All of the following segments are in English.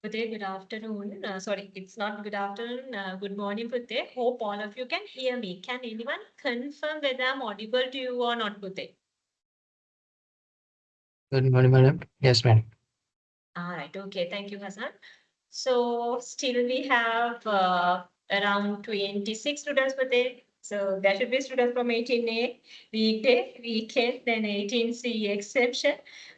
Pute, good afternoon. Sorry, it's not good afternoon. Good morning, Pute. Hope all of you can hear me. Can anyone confirm whether I'm audible to you or not, Pute? Good morning, madam. Yes, madam. All right, okay. Thank you, Hassan. So still we have around 26 students per day. So there should be students from 18A, weekday, weekend, then 18C exemption,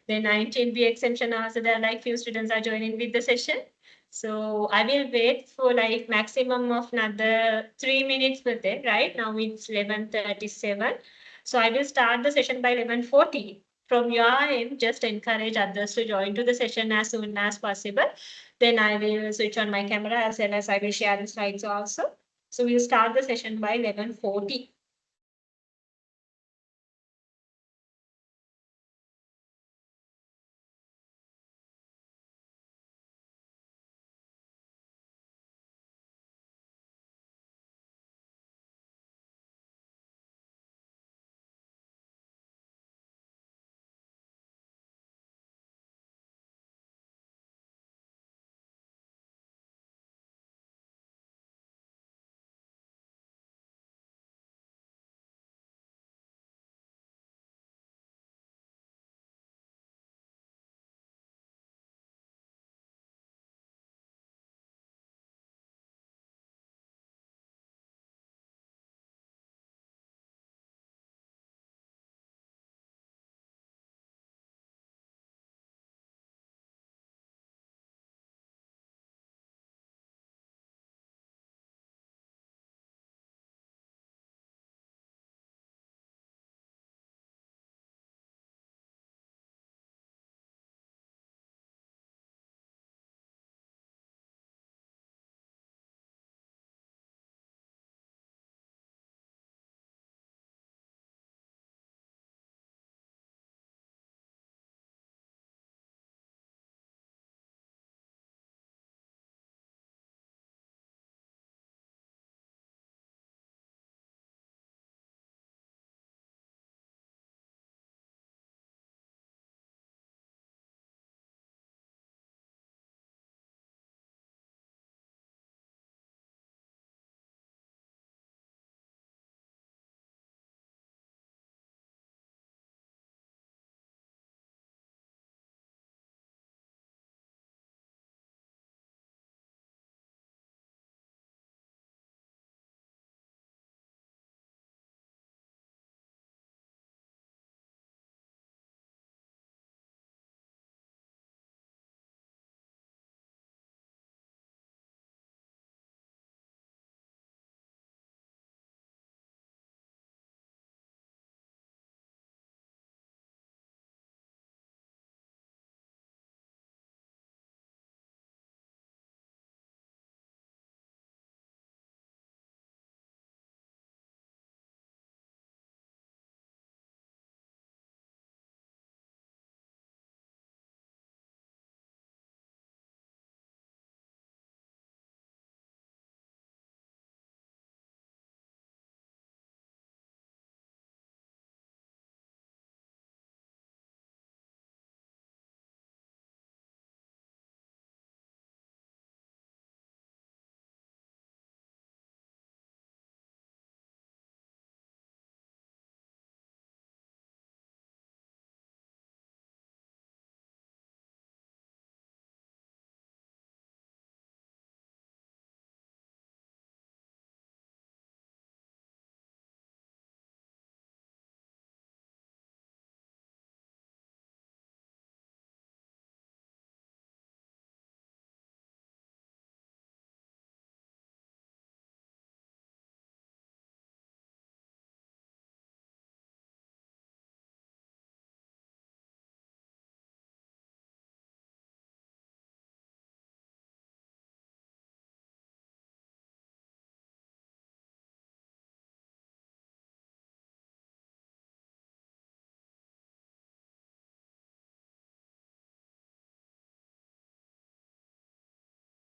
then 19B exemption also there are like few students are joining with the session. So I will wait for like maximum of another 3 minutes per day, right? Now it's 11:37. So I will start the session by 11:40. From your end, just encourage others to join to the session as soon as possible. Then I will switch on my camera as well as I will share the slides also. So we'll start the session by 11:40.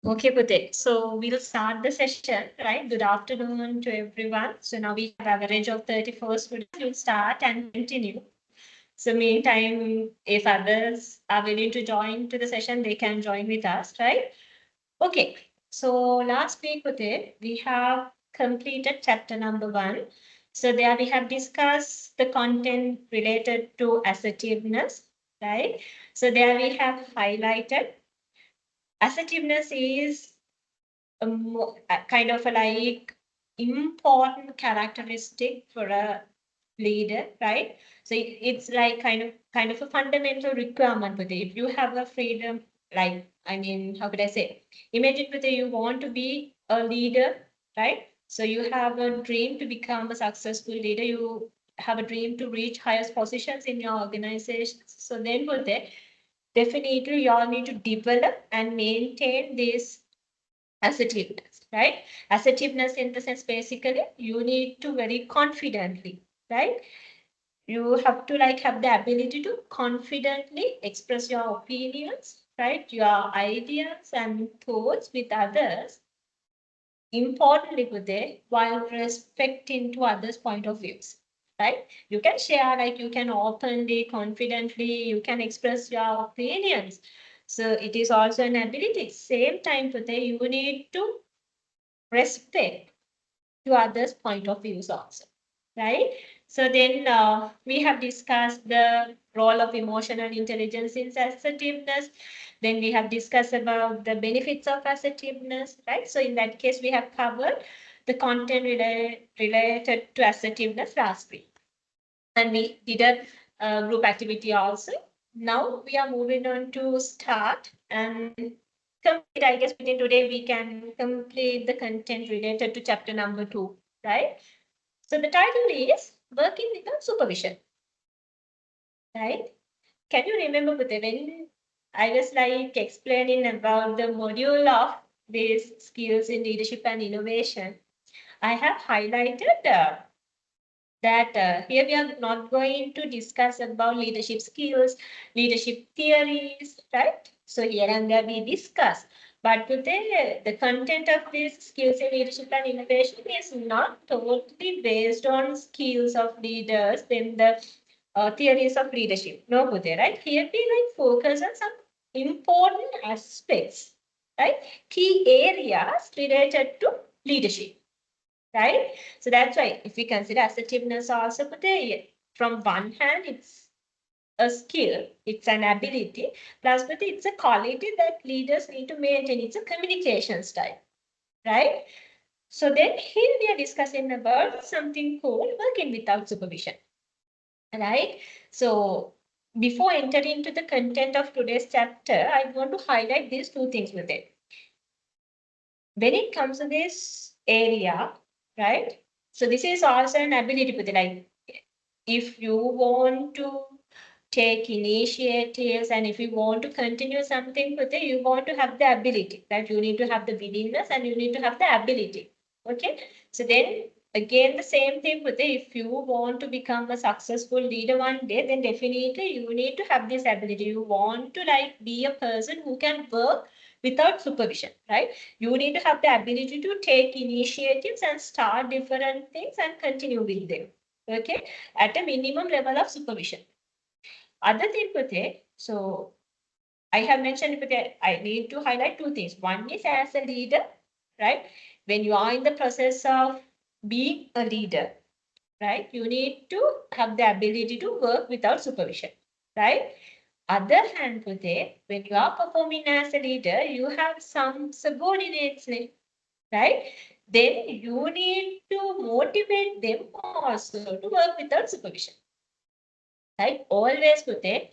Okay, Pute. So we'll start the session, right? Good afternoon to everyone. So now we have average of 34 students. We'll start and continue. So meantime, if others are willing to join to the session, they can join with us, right? Okay, so last week we have completed chapter number 1. So there we have discussed the content related to assertiveness, right? So there we have highlighted assertiveness is a kind of a like important characteristic for a leader, right? So it's like kind of a fundamental requirement with it. If you have a freedom, like I mean, how could I say? Imagine whether you want to be a leader, right? So you have a dream to become a successful leader. You have a dream to reach highest positions in your organization. So then for that, definitely you all need to develop and maintain this assertiveness, right? Assertiveness in the sense basically you need to very confidently, right? You have to like have the ability to confidently express your opinions, right? Your ideas and thoughts with others, importantly with it, while respecting to others' point of views. Right? You can share, like you can openly, confidently, you can express your opinions. So it is also an ability. Same time today, you need to respect to others' point of views also, right? So then we have discussed the role of emotional intelligence in assertiveness. Then we have discussed about the benefits of assertiveness, right? So in that case, we have covered the content related to assertiveness last week. And we did a group activity also. Now we are moving on to start and complete. I guess within today we can complete the content related to chapter number 2, right? So the title is Working Without Supervision, right? Can you remember when I was like explaining about the module of these skills in leadership and innovation? I have highlighted that here we are not going to discuss about leadership skills, leadership theories, right? So here and there we discuss. But today, the content of these skills in leadership and innovation is not totally based on skills of leaders, then the theories of leadership. No, Bhude, right? Here we like focus on some important aspects, right? Key areas related to leadership, right? So that's why if we consider assertiveness also, but from one hand, it's a skill, it's an ability, plus but it's a quality that leaders need to maintain. It's a communication style, right? So then here we are discussing about something called working without supervision, right? So before entering into the content of today's chapter, I want to highlight these two things with it. When it comes to this area, right? So this is also an ability with it. Like if you want to take initiatives and if you want to continue something with it, you want to have the ability, that you need to have the willingness and you need to have the ability. Okay. So then again, the same thing with it. If you want to become a successful leader one day, then definitely you need to have this ability. You want to like be a person who can work without supervision, right? You need to have the ability to take initiatives and start different things and continue with them. Okay, at a minimum level of supervision. Other thing with it, so I have mentioned with it, I need to highlight two things. One is as a leader, right? When you are in the process of being a leader, right? You need to have the ability to work without supervision, right? Other hand with it, when you are performing as a leader, you have some subordinates, right? Then you need to motivate them also to work without supervision, right? Always with it,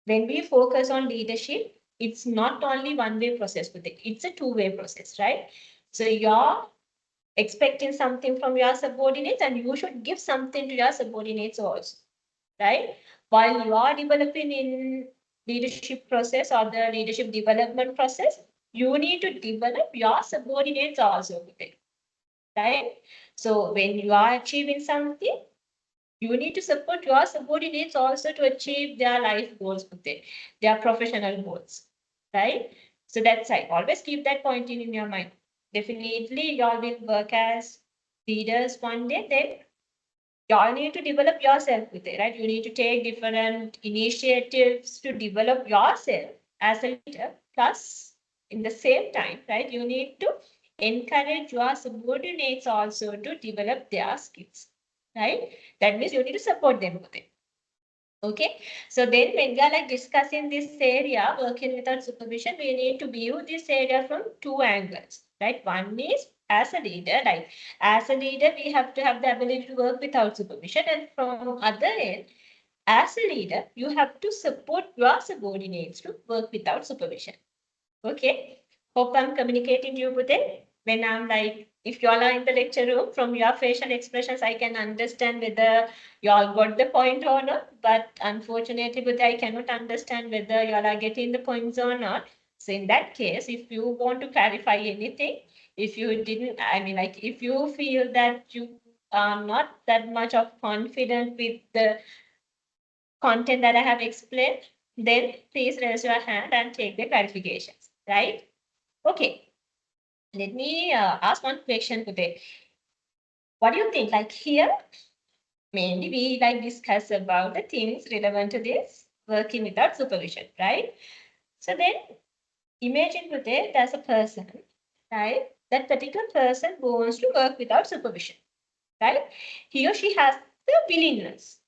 when we focus on leadership, it's not only one-way process with it, it's a two-way process, right? So you're expecting something from your subordinates and you should give something to your subordinates also, right? While you are developing in leadership process or the leadership development process, you need to develop your subordinates also with it, right? So when you are achieving something, you need to support your subordinates also to achieve their life goals with it, their professional goals, right? So that's right. Always keep that point in your mind. Definitely, y'all will work as leaders one day. Then y'all need to develop yourself with it, right? You need to take different initiatives to develop yourself as a leader. Plus, in the same time, right, you need to encourage your subordinates also to develop their skills, right? That means you need to support them with it. Okay, so then when we are like discussing this area, working without supervision, we need to view this area from two angles, right? One is as a leader, like as a leader, we have to have the ability to work without supervision, and from other end, as a leader, you have to support your subordinates to work without supervision. Okay. Hope I'm communicating you with it. When I'm like, if you all are in the lecture room, from your facial expressions, I can understand whether you all got the point or not. But unfortunately, but I cannot understand whether you all are getting the points or not. So in that case, if you want to clarify anything, if you didn't, I mean, like, if you feel that you are not that much of confident with the content that I have explained, then please raise your hand and take the clarifications, right? Okay, let me ask one question today. What do you think? Like here, mainly we like discuss about the things relevant to this working without supervision, right? So then imagine today there's a person, right? That particular person wants to work without supervision, right? He or she has the willingness,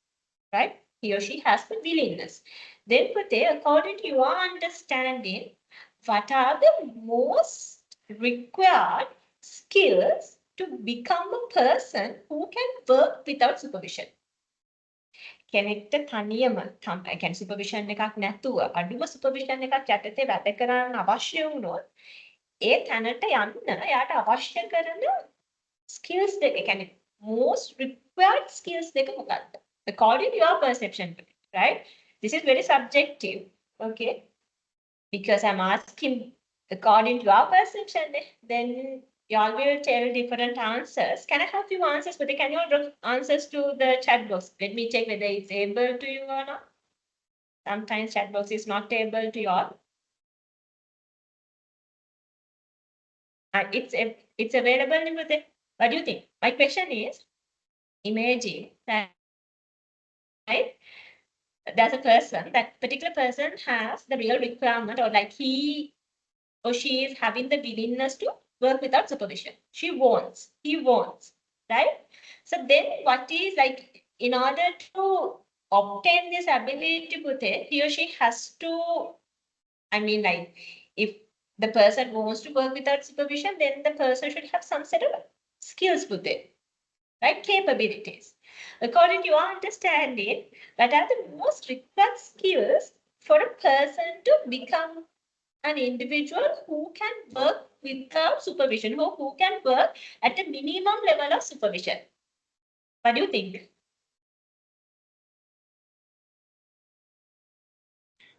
right? He or she has the willingness. Then today, according to your understanding, what are the most required skills to become a person who can work without supervision? කෙනෙක්ට තනියම කියන්නේ සුපර්විෂන් එකක් නැතුව අඩුම සුපර්විෂන් එකක් යටතේ වැඩ කරන්න අවශ්‍ය වුණොත් ඒ තැනට යන්න එයාට අවශ්‍ය කරන skills දෙක කියන්නේ most required skills දෙක මොකක්ද? According to your perception, right? This is very subjective, okay? Because I'm asking according to your perception, then y'all will tell different answers. Can I have few answers? But can you all drop answers to the chat box? Let me check whether it's able to you or not. Sometimes chat box is not able to y'all. It's available with it. What do you think? My question is, imagine that, right? There's a person, that particular person has the real requirement, or like he or she is having the willingness to work without supervision. She wants, he wants, right? So then what is like, in order to obtain this ability to put it, he or she has to, I mean, like, if the person wants to work without supervision, then the person should have some set of skills put it, right? Capabilities. According to your understanding, what are the most required skills for a person to become an individual who can work without supervision, who can work at a minimum level of supervision? What do you think?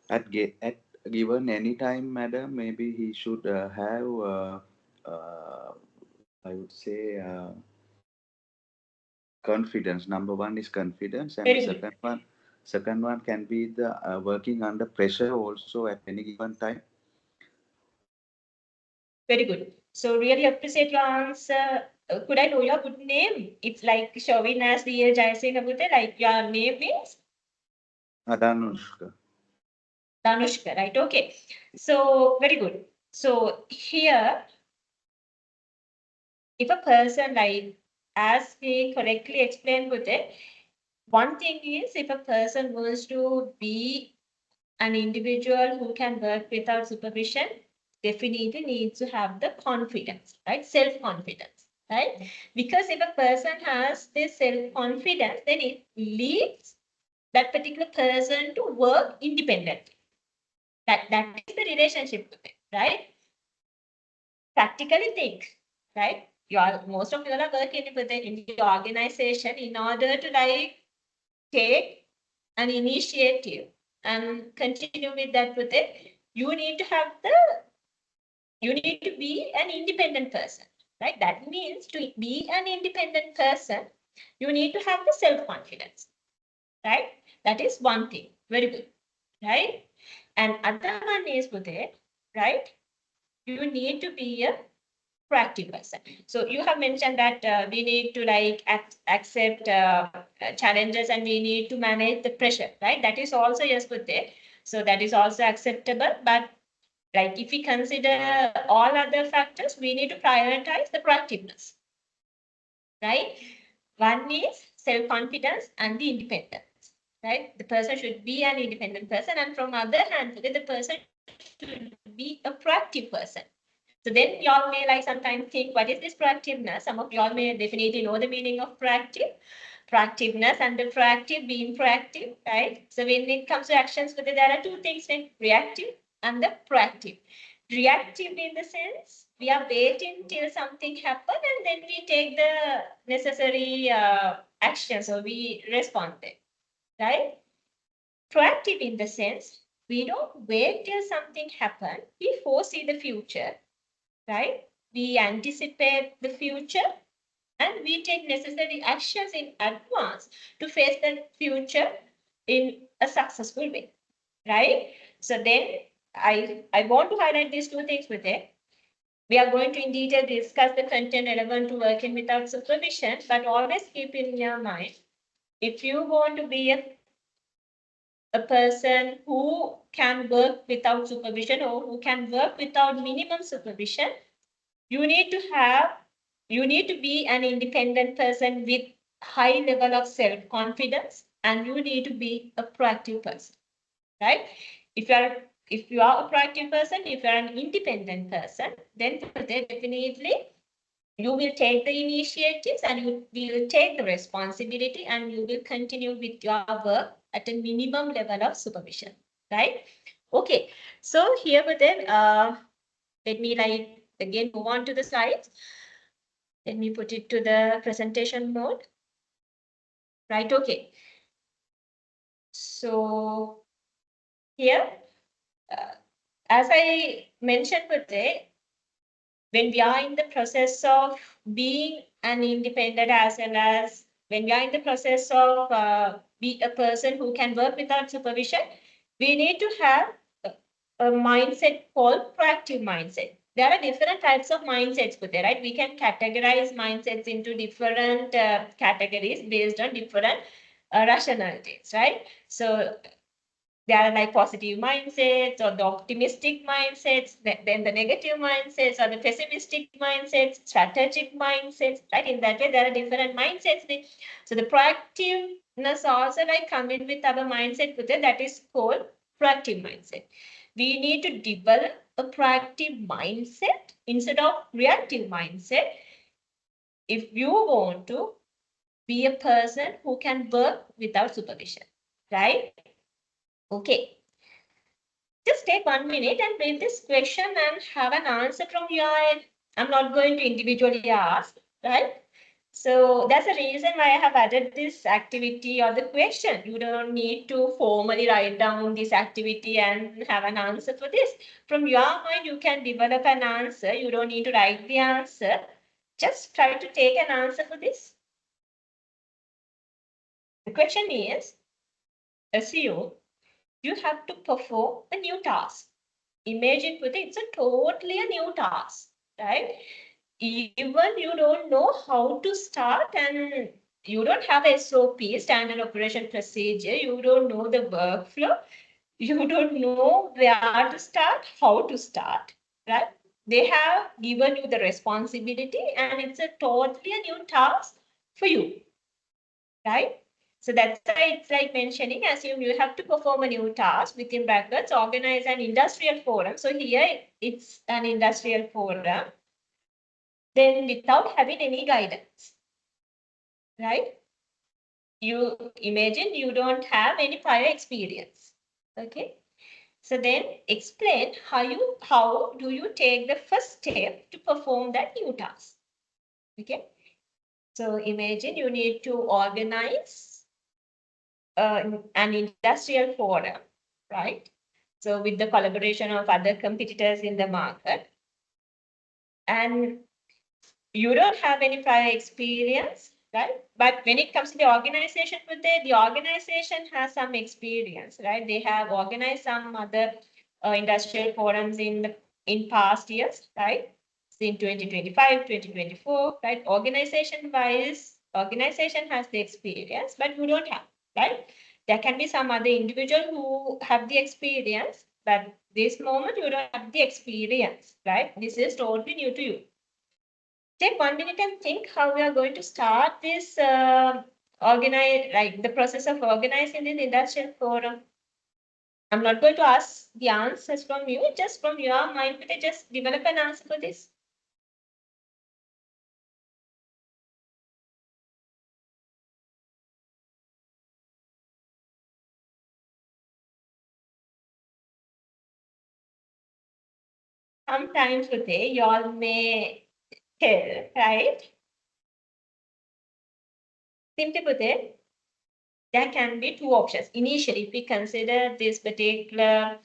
At given any time, madam, maybe he should have, I would say, confidence. Number one is confidence, and Very the good. second one can be the working under pressure also at any given time. Very good. So really appreciate your answer. Could I know your good name? It's like showing as the Jayasingh Abute, like your name is Adanushka. Danushka, right? Okay. So very good. So here, if a person like, as we correctly explained with it, one thing is if a person wants to be an individual who can work without supervision, definitely needs to have the confidence, right? Self-confidence, right? Because if a person has this self-confidence, then it leads that particular person to work independently. That is the relationship with it, right? Practically think, right? You are, most of you are working with the in the organization in order to like take an initiative and continue with that with it. You need to have the, you need to be an independent person, right? That means to be an independent person, you need to have the self-confidence, right? That is one thing. Very good, right? And other one is with it, right? You need to be a proactive person. So you have mentioned that we need to like accept challenges and we need to manage the pressure, right? That is also yes with it. So that is also acceptable. But Like if we consider all other factors, we need to prioritize the proactiveness, right? One is self-confidence and the independence, right? The person should be an independent person, and from other hand, the person should be a proactive person. So then y'all may like sometimes think, what is this proactiveness? Some of y'all may definitely know the meaning of proactiveness and the proactive, being proactive, right? So when it comes to actions, there are two things, right? Reactive and the proactive. Reactive in the sense, we are waiting till something happens and then we take the necessary action. So we respond there, right? Proactive in the sense, we don't wait till something happens. We foresee the future, right? We anticipate the future and we take necessary actions in advance to face the future in a successful way, right? So then I want to highlight these two things with it. We are going to in detail discuss the content relevant to working without supervision, but always keep in your mind, if you want to be a person who can work without supervision or who can work without minimum supervision, you need to be an independent person with high level of self-confidence, and you need to be a proactive person, right? If you are a proactive person, if you are an independent person, then definitely you will take the initiatives and you will take the responsibility and you will continue with your work at a minimum level of supervision, right? Okay, so here but then let me like again move on to the slides. Let me put it to the presentation mode. Right, okay. So here, as I mentioned today, when we are in the process of being an independent as well as when we are in the process of be a person who can work without supervision, we need to have a mindset called proactive mindset. There are different types of mindsets put there, right? We can categorize mindsets into different categories based on different rationalities, right? So there are like positive mindsets or the optimistic mindsets, then the negative mindsets or the pessimistic mindsets, strategic mindsets, right? In that way, there are different mindsets. So the proactiveness also like come in with our mindset with it, that is called proactive mindset. We need to develop a proactive mindset instead of reactive mindset if you want to be a person who can work without supervision, right? Okay. Just take 1 minute and read this question and have an answer from your end. I'm not going to individually ask, right? So that's the reason why I have added this activity or the question. You don't need to formally write down this activity and have an answer for this. From your mind, you can develop an answer. You don't need to write the answer. Just try to take an answer for this. The question is, assume you have to perform a new task. Imagine it's a totally a new task, right? Even you don't know how to start and you don't have a SOP, standard operation procedure, you don't know the workflow, you don't know where to start, how to start, right? They have given you the responsibility and it's a totally a new task for you, right? So that's why it's like mentioning, assume you have to perform a new task within brackets, organize an industrial forum. So here it's an industrial forum, then without having any guidance, right? You imagine you don't have any prior experience, okay? So then explain how do you take the first step to perform that new task, okay? So imagine you need to organize an industrial forum, right? So with the collaboration of other competitors in the market, and you don't have any prior experience, right? But when it comes to the organization, the organization has some experience, right? They have organized some other industrial forums in past years, right? In 2025, 2024, right? Organization has the experience, but you don't have, right? There can be some other individual who have the experience, but this moment you don't have the experience, right? This is totally new to you. Take 1 minute and think how we are going to start this the process of organizing this industrial forum. I'm not going to ask the answers from you, just from your mind, but just develop an answer for this. Sometimes today you all may tell, right? Simply put it, there can be two options. Initially, if we consider this particular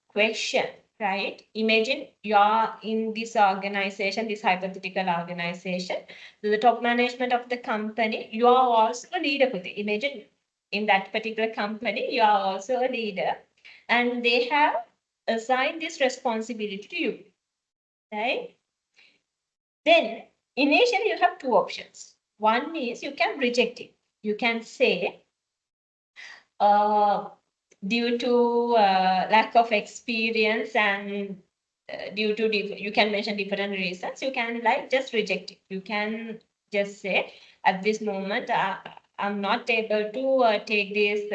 question, right? Imagine you are in this organization, this hypothetical organization, the top management of the company, you are also a leader. Imagine in that particular company, you are also a leader, and they have assigned this responsibility to you, right? Then initially you have two options. One is you can reject it. You can say, due to lack of experience and due to you can mention different reasons, you can like just reject it. You can just say at this moment I'm not able to take this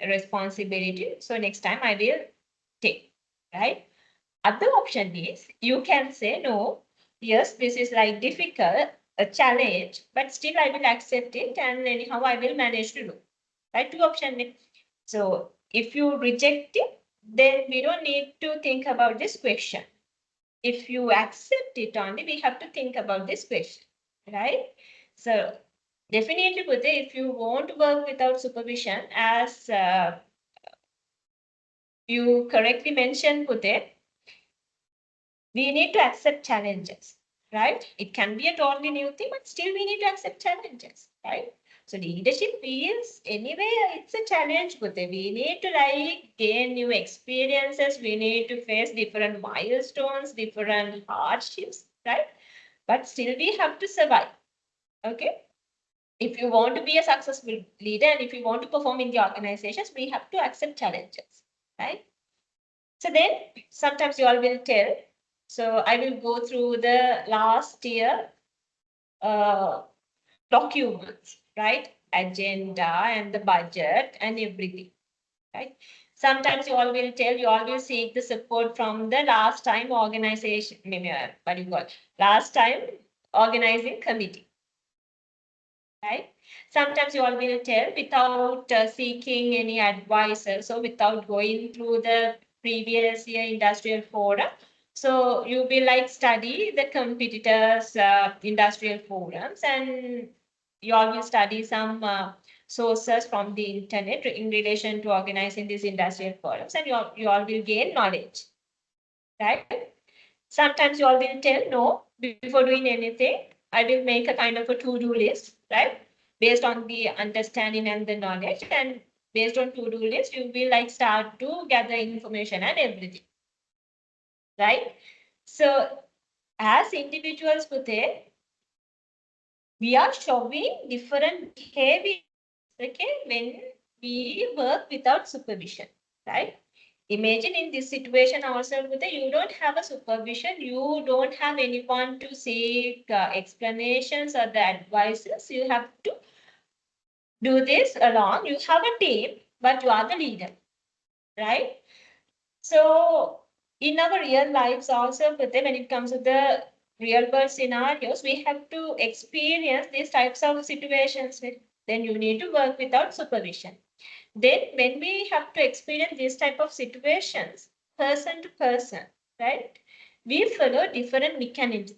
responsibility, so next time I will take, right? Other option is you can say no, yes, this is like difficult, a challenge, but still I will accept it and anyhow I will manage to do, right? Two options. So if you reject it, then we don't need to think about this question. If you accept it only, we have to think about this question, right? So definitely, Pute, if you won't work without supervision, as you correctly mentioned, Pute, we need to accept challenges, right? It can be a totally new thing, but still we need to accept challenges, right? So leadership is anyway, it's a challenge, but we need to like gain new experiences. We need to face different milestones, different hardships, right? But still we have to survive. Okay. If you want to be a successful leader and if you want to perform in the organizations, we have to accept challenges, right? So then sometimes you all will tell. So I will go through the last year documents, right? Agenda and the budget and everything, right? Sometimes you all will tell, you all will seek the support from the last time organization, what do you call, last time organizing committee, right? Sometimes you all will tell without seeking any advisor, so without going through the previous year industrial forum. So you will like study the competitors' industrial forums, and you all will study some sources from the internet in relation to organizing these industrial forums, and you all will gain knowledge, right? Sometimes you all will tell, no, before doing anything, I will make a kind of a to-do list, right? Based on the understanding and the knowledge, and based on to-do list, you will like start to gather information and everything, right? So as individuals, Pute, we are showing different behavior, okay, when we work without supervision, right? Imagine in this situation ourselves, you don't have a supervision, you don't have anyone to seek explanations or the advices. You have to do this alone. You have a team, but you are the leader, right? So in our real lives also, when it comes to the real world scenarios, we have to experience these types of situations. Then you need to work without supervision. Then when we have to experience these type of situations, person to person, right? We follow different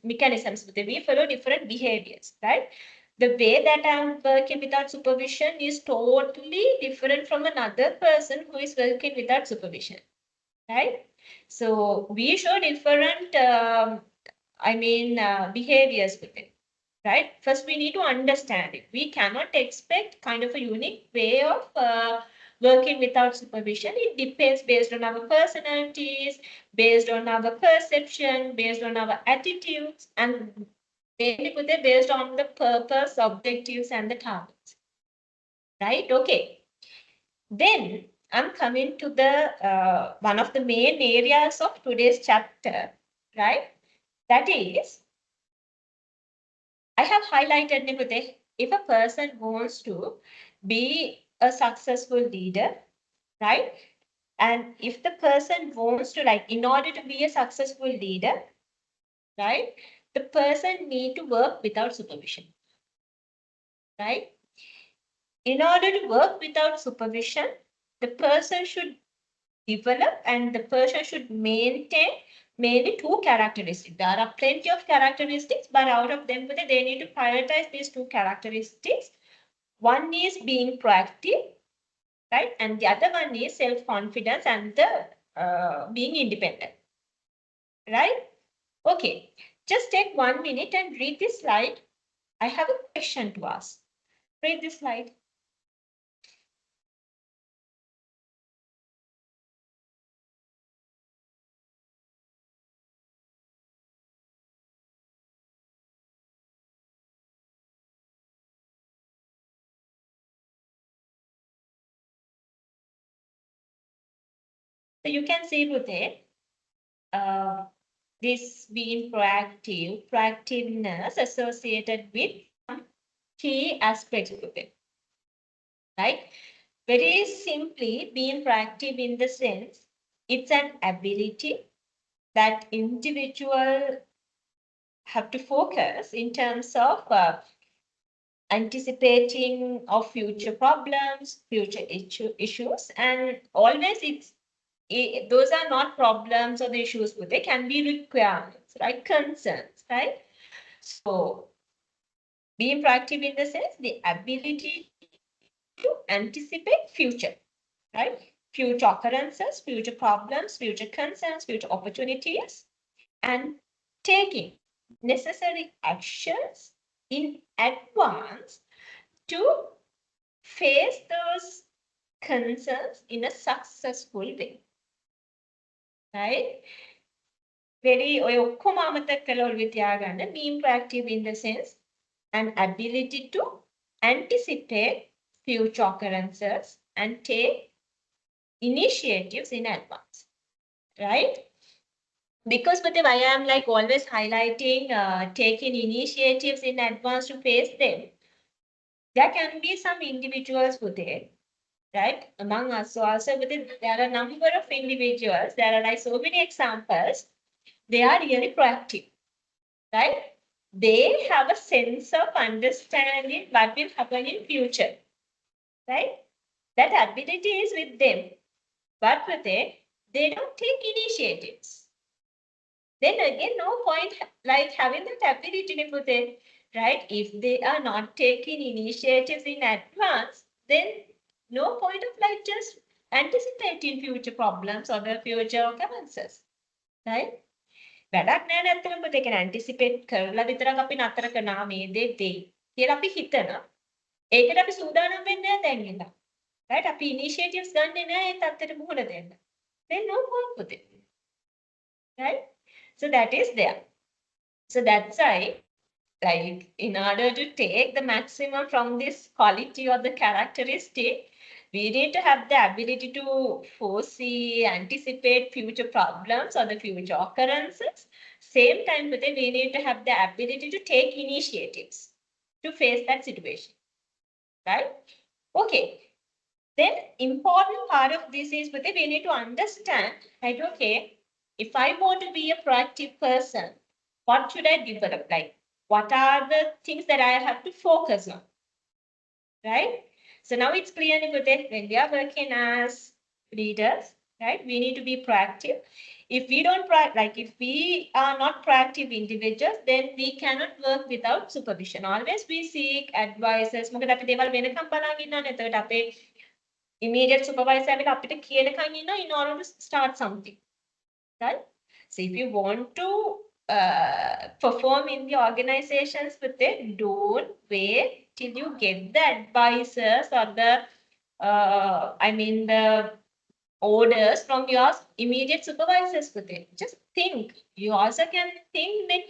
mechanisms, we follow different behaviors, right? The way that I'm working without supervision is totally different from another person who is working without supervision, right? So we show different, behaviors with it, right? First, we need to understand it. We cannot expect kind of a unique way of working without supervision. It depends based on our personalities, based on our perception, based on our attitudes, and based on the purpose, objectives, and the targets, right? Okay. Then I'm coming to the one of the main areas of today's chapter, right? That is, I have highlighted Nipute, if a person wants to be a successful leader, right? And if the person wants to, like, in order to be a successful leader, right, the person need to work without supervision, right? In order to work without supervision, the person should develop and the person should maintain mainly two characteristics. There are plenty of characteristics, but out of them, they need to prioritize these two characteristics. One is being proactive, right? And the other one is self-confidence and the being independent, right? Okay, just take 1 minute and read this slide. I have a question to ask. Read this slide. So you can see Rute, this being proactive, proactiveness associated with key aspects of it, right? Very simply, being proactive in the sense, it's an ability that individual have to focus in terms of anticipating of future problems, future issues, and always those are not problems or the issues, but they can be requirements, right? Concerns, right? So being proactive in the sense, the ability to anticipate future, right? Future occurrences, future problems, future concerns, future opportunities, and taking necessary actions in advance to face those concerns in a successful way, right? Very ඔය ඔක්කොම අමතක කළා ඔළුවේ තියාගන්න, being proactive in the sense an ability to anticipate future occurrences and take initiatives in advance, right? Because but why I'm like always highlighting taking initiatives in advance to face them, there can be some individuals who there, right? Among us, so also within there are a number of individuals, there are like so many examples, they are really proactive, right? They have a sense of understanding what will happen in future, right? That ability is with them, but with they don't take initiatives. Then again, no point like having that ability to put it, right? If they are not taking initiatives in advance, then no point of like just anticipating future problems or the future occurrences, right? වැඩක් නෑ නැත්තම් පුතේ ඒක ඇන්ටිසිපේට් කරලා විතරක් අපි නතර කරනවා මේ දේ වෙයි කියලා අපි හිතනවා. ඒකට අපි සූදානම් වෙන්නේ නැහැ දැන් ඉඳන්. right? අපි initiatives ගන්නෙ නෑ ඒ තත්ත්වෙට මුහුණ දෙන්න. Then no point පුතේ. right? So that is there. So that's why, like, in order to take the maximum from this quality or the characteristic, we need to have the ability to foresee, anticipate future problems or the future occurrences. Same time with it, we need to have the ability to take initiatives to face that situation, right? Okay. Then important part of this is with it, we need to understand, right? Okay, if I want to be a proactive person, what should I develop? Like, what are the things that I have to focus on, right? So now it's clear with it when we are working as leaders, right? We need to be proactive. If we don't like if we are not proactive individuals, then we cannot work without supervision. Always we seek advices. මොකද අපි දේවල් වෙනකම් බලන් ඉන්නවනේ. එතකොට අපේ immediate supervisor ඇවිල්ලා අපිට කියනකම් ඉන්නවා in order to start something, right? So if you want to perform in the organizations with it, don't wait till you get the advisors or the the orders from your immediate supervisors with it. Just think. You also can think that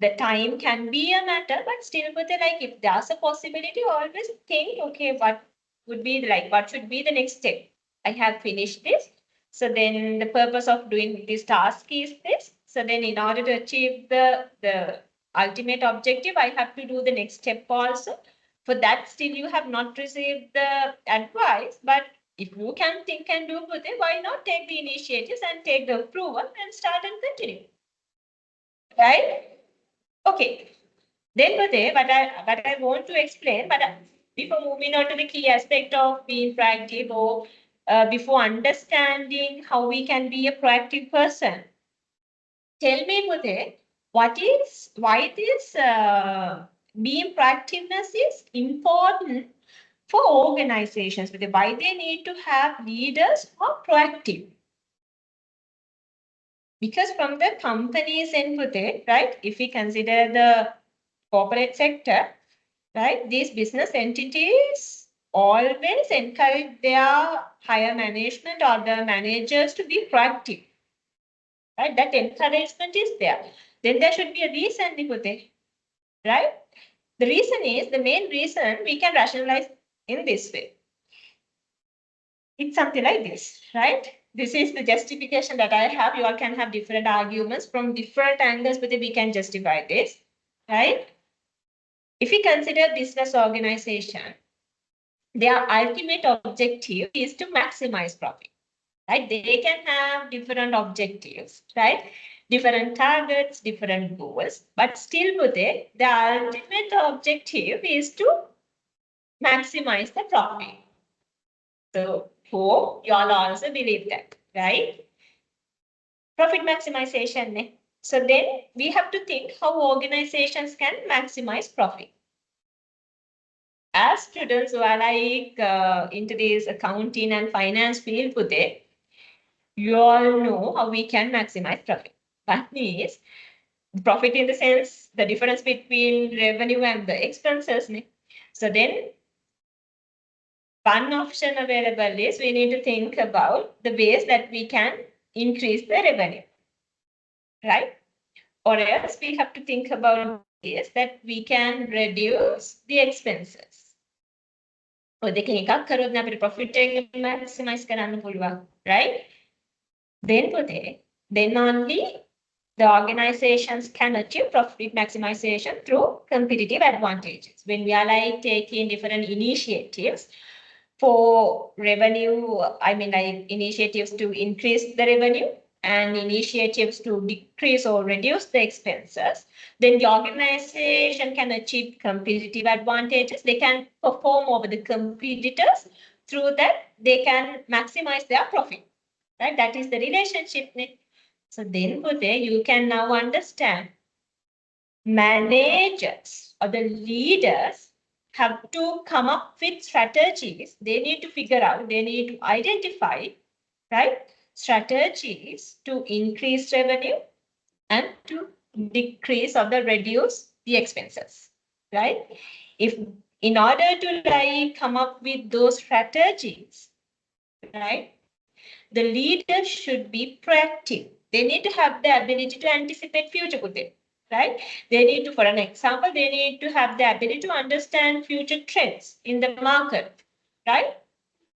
the time can be a matter, but still with it, like if there's a possibility, always think, okay, what would be like, what should be the next step, I have finished this. So then the purpose of doing this task is this. So then in order to achieve the ultimate objective, I have to do the next step also. For that, still you have not received the advice, but if you can think and do with it, why not take the initiatives and take the approval and start and continue? Right? Okay. Then Pate, what I want to explain, but before moving on to the key aspect of being proactive or before understanding how we can be a proactive person, tell me Pate, why this being proactiveness is important for organizations, why they need to have leaders who are proactive. Because from the company's input, right, if we consider the corporate sector, right, these business entities always encourage their higher management or the managers to be proactive. Right, that encouragement is there. Then there should be a reason, right? The reason is the main reason we can rationalize in this way. It's something like this, right? This is the justification that I have. You all can have different arguments from different angles, but we can justify this, right? If we consider business organization, their ultimate objective is to maximize profit, right? They can have different objectives, right? Different targets, different goals, but still with it, the ultimate objective is to maximize the profit. So hope you all also believe that, right? Profit maximization. So then we have to think how organizations can maximize profit. As students who are like into this accounting and finance field today, you all know how we can maximize profit. That means profit in the sense the difference between revenue and the expenses. So then one option available is we need to think about the ways that we can increase the revenue, right? Or else we have to think about ways that we can reduce the expenses. Or they can profit maximize right? Then only the organizations can achieve profit maximization through competitive advantages. When we are like taking different initiatives for revenue, I mean like initiatives to increase the revenue and initiatives to decrease or reduce the expenses, then the organization can achieve competitive advantages. They can perform over the competitors. Through that, they can maximize their profit. Right? That is the relationship. So then you can now understand managers or the leaders have to come up with strategies. They need to figure out, they need to identify, right, strategies to increase revenue and to decrease or the reduce the expenses, right? If in order to like come up with those strategies, right, the leaders should be proactive. They need to have the ability to anticipate future good, right? They need to, for an example, they need to have the ability to understand future trends in the market, right?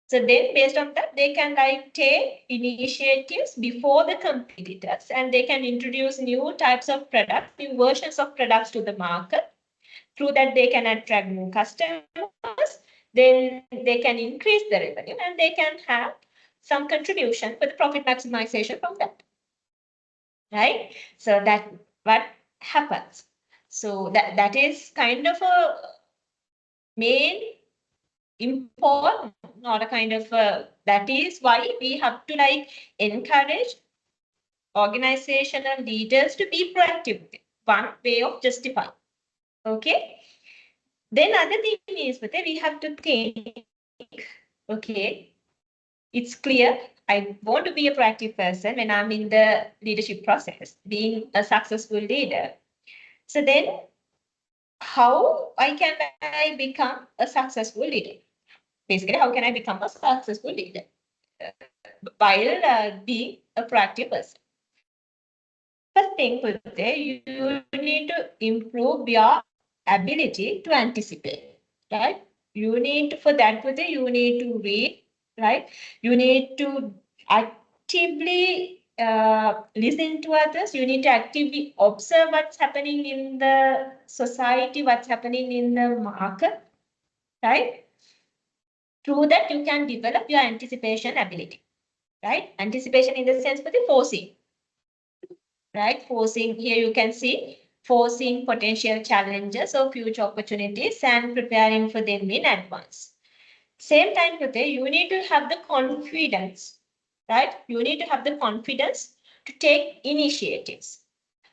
So then based on that, they can like take initiatives before the competitors and they can introduce new types of products, new versions of products to the market. Through that, they can attract new customers. Then they can increase the revenue and they can have some contribution for the profit maximization from that, right? So that what happens. So that is kind of a main important, not a kind of that is why we have to like encourage organizational leaders to be proactive. One way of justifying. Okay. Then other thing is that we have to think, okay, it's clear I want to be a proactive person when I'm in the leadership process, being a successful leader. So then how can I become a successful leader? Basically, how can I become a successful leader? While being a proactive person. First thing, you need to improve your ability to anticipate, right? You need to, for that, you need to read right? You need to actively listen to others. You need to actively observe what's happening in the society, what's happening in the market, right? Through that, you can develop your anticipation ability, right? Anticipation in the sense of the foresee, right? Foreseen, here you can see foreseeing potential challenges or future opportunities and preparing for them in advance. Same time, you need to have the confidence, right? You need to have the confidence to take initiatives.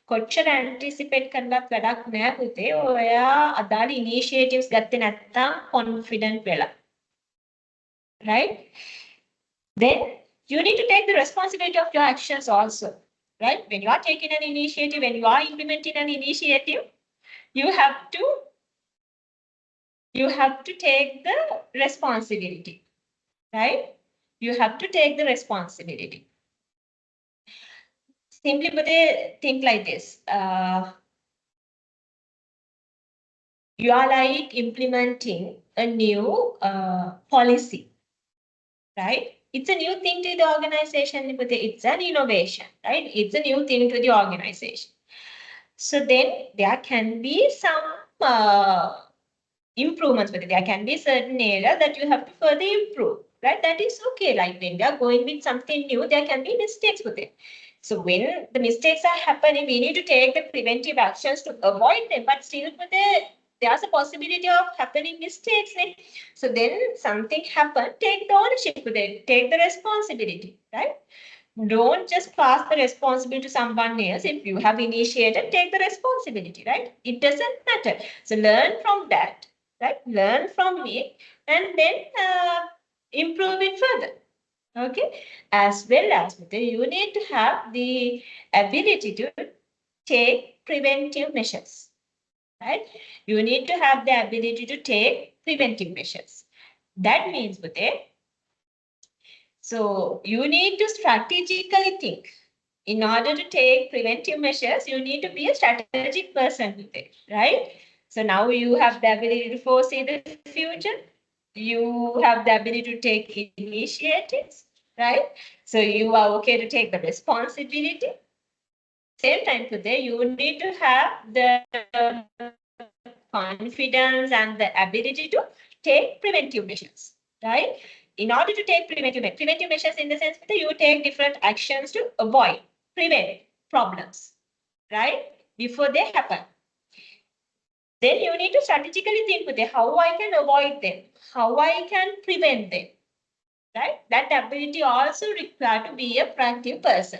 කොච්චර anticipate කරලත් වැඩක් නෑ පුතේ. ඔයා අදාළ initiatives ගත්තේ නැත්නම් confident වෙලා. Right? Then you need to take the responsibility of your actions also. Right? When you are taking an initiative, when you are implementing an initiative, you have to take the responsibility. Right? You have to take the responsibility. Simply put it, think like this. You are like implementing a new policy, right? It's a new thing to the organization, but it's an innovation, right? It's a new thing to the organization. So then there can be some improvements, but there can be certain area that you have to further improve, right? That is okay. Like when we are going with something new, there can be mistakes with it. So when the mistakes are happening, we need to take the preventive actions to avoid them, but still there's a possibility of happening mistakes. So then something happened, take the ownership with it, take the responsibility, right? Don't just pass the responsibility to someone else. If you have initiated, take the responsibility, right? It doesn't matter. So learn from that, right? Learn from it and then improve it further. Okay, as well as you need to have the ability to take preventive measures, right? You need to have the ability to take preventive measures. That means, so you need to strategically think. In order to take preventive measures, you need to be a strategic person, right? So now you have the ability to foresee the future. You have the ability to take initiatives, right? So you are okay to take the responsibility. Same time you need to have the confidence and the ability to take preventive measures, right? In order to take preventive measures in the sense that you take different actions to avoid, prevent problems, right? Before they happen. Then you need to strategically think with how I can avoid them, how I can prevent them, right? That ability also required to be a proactive person.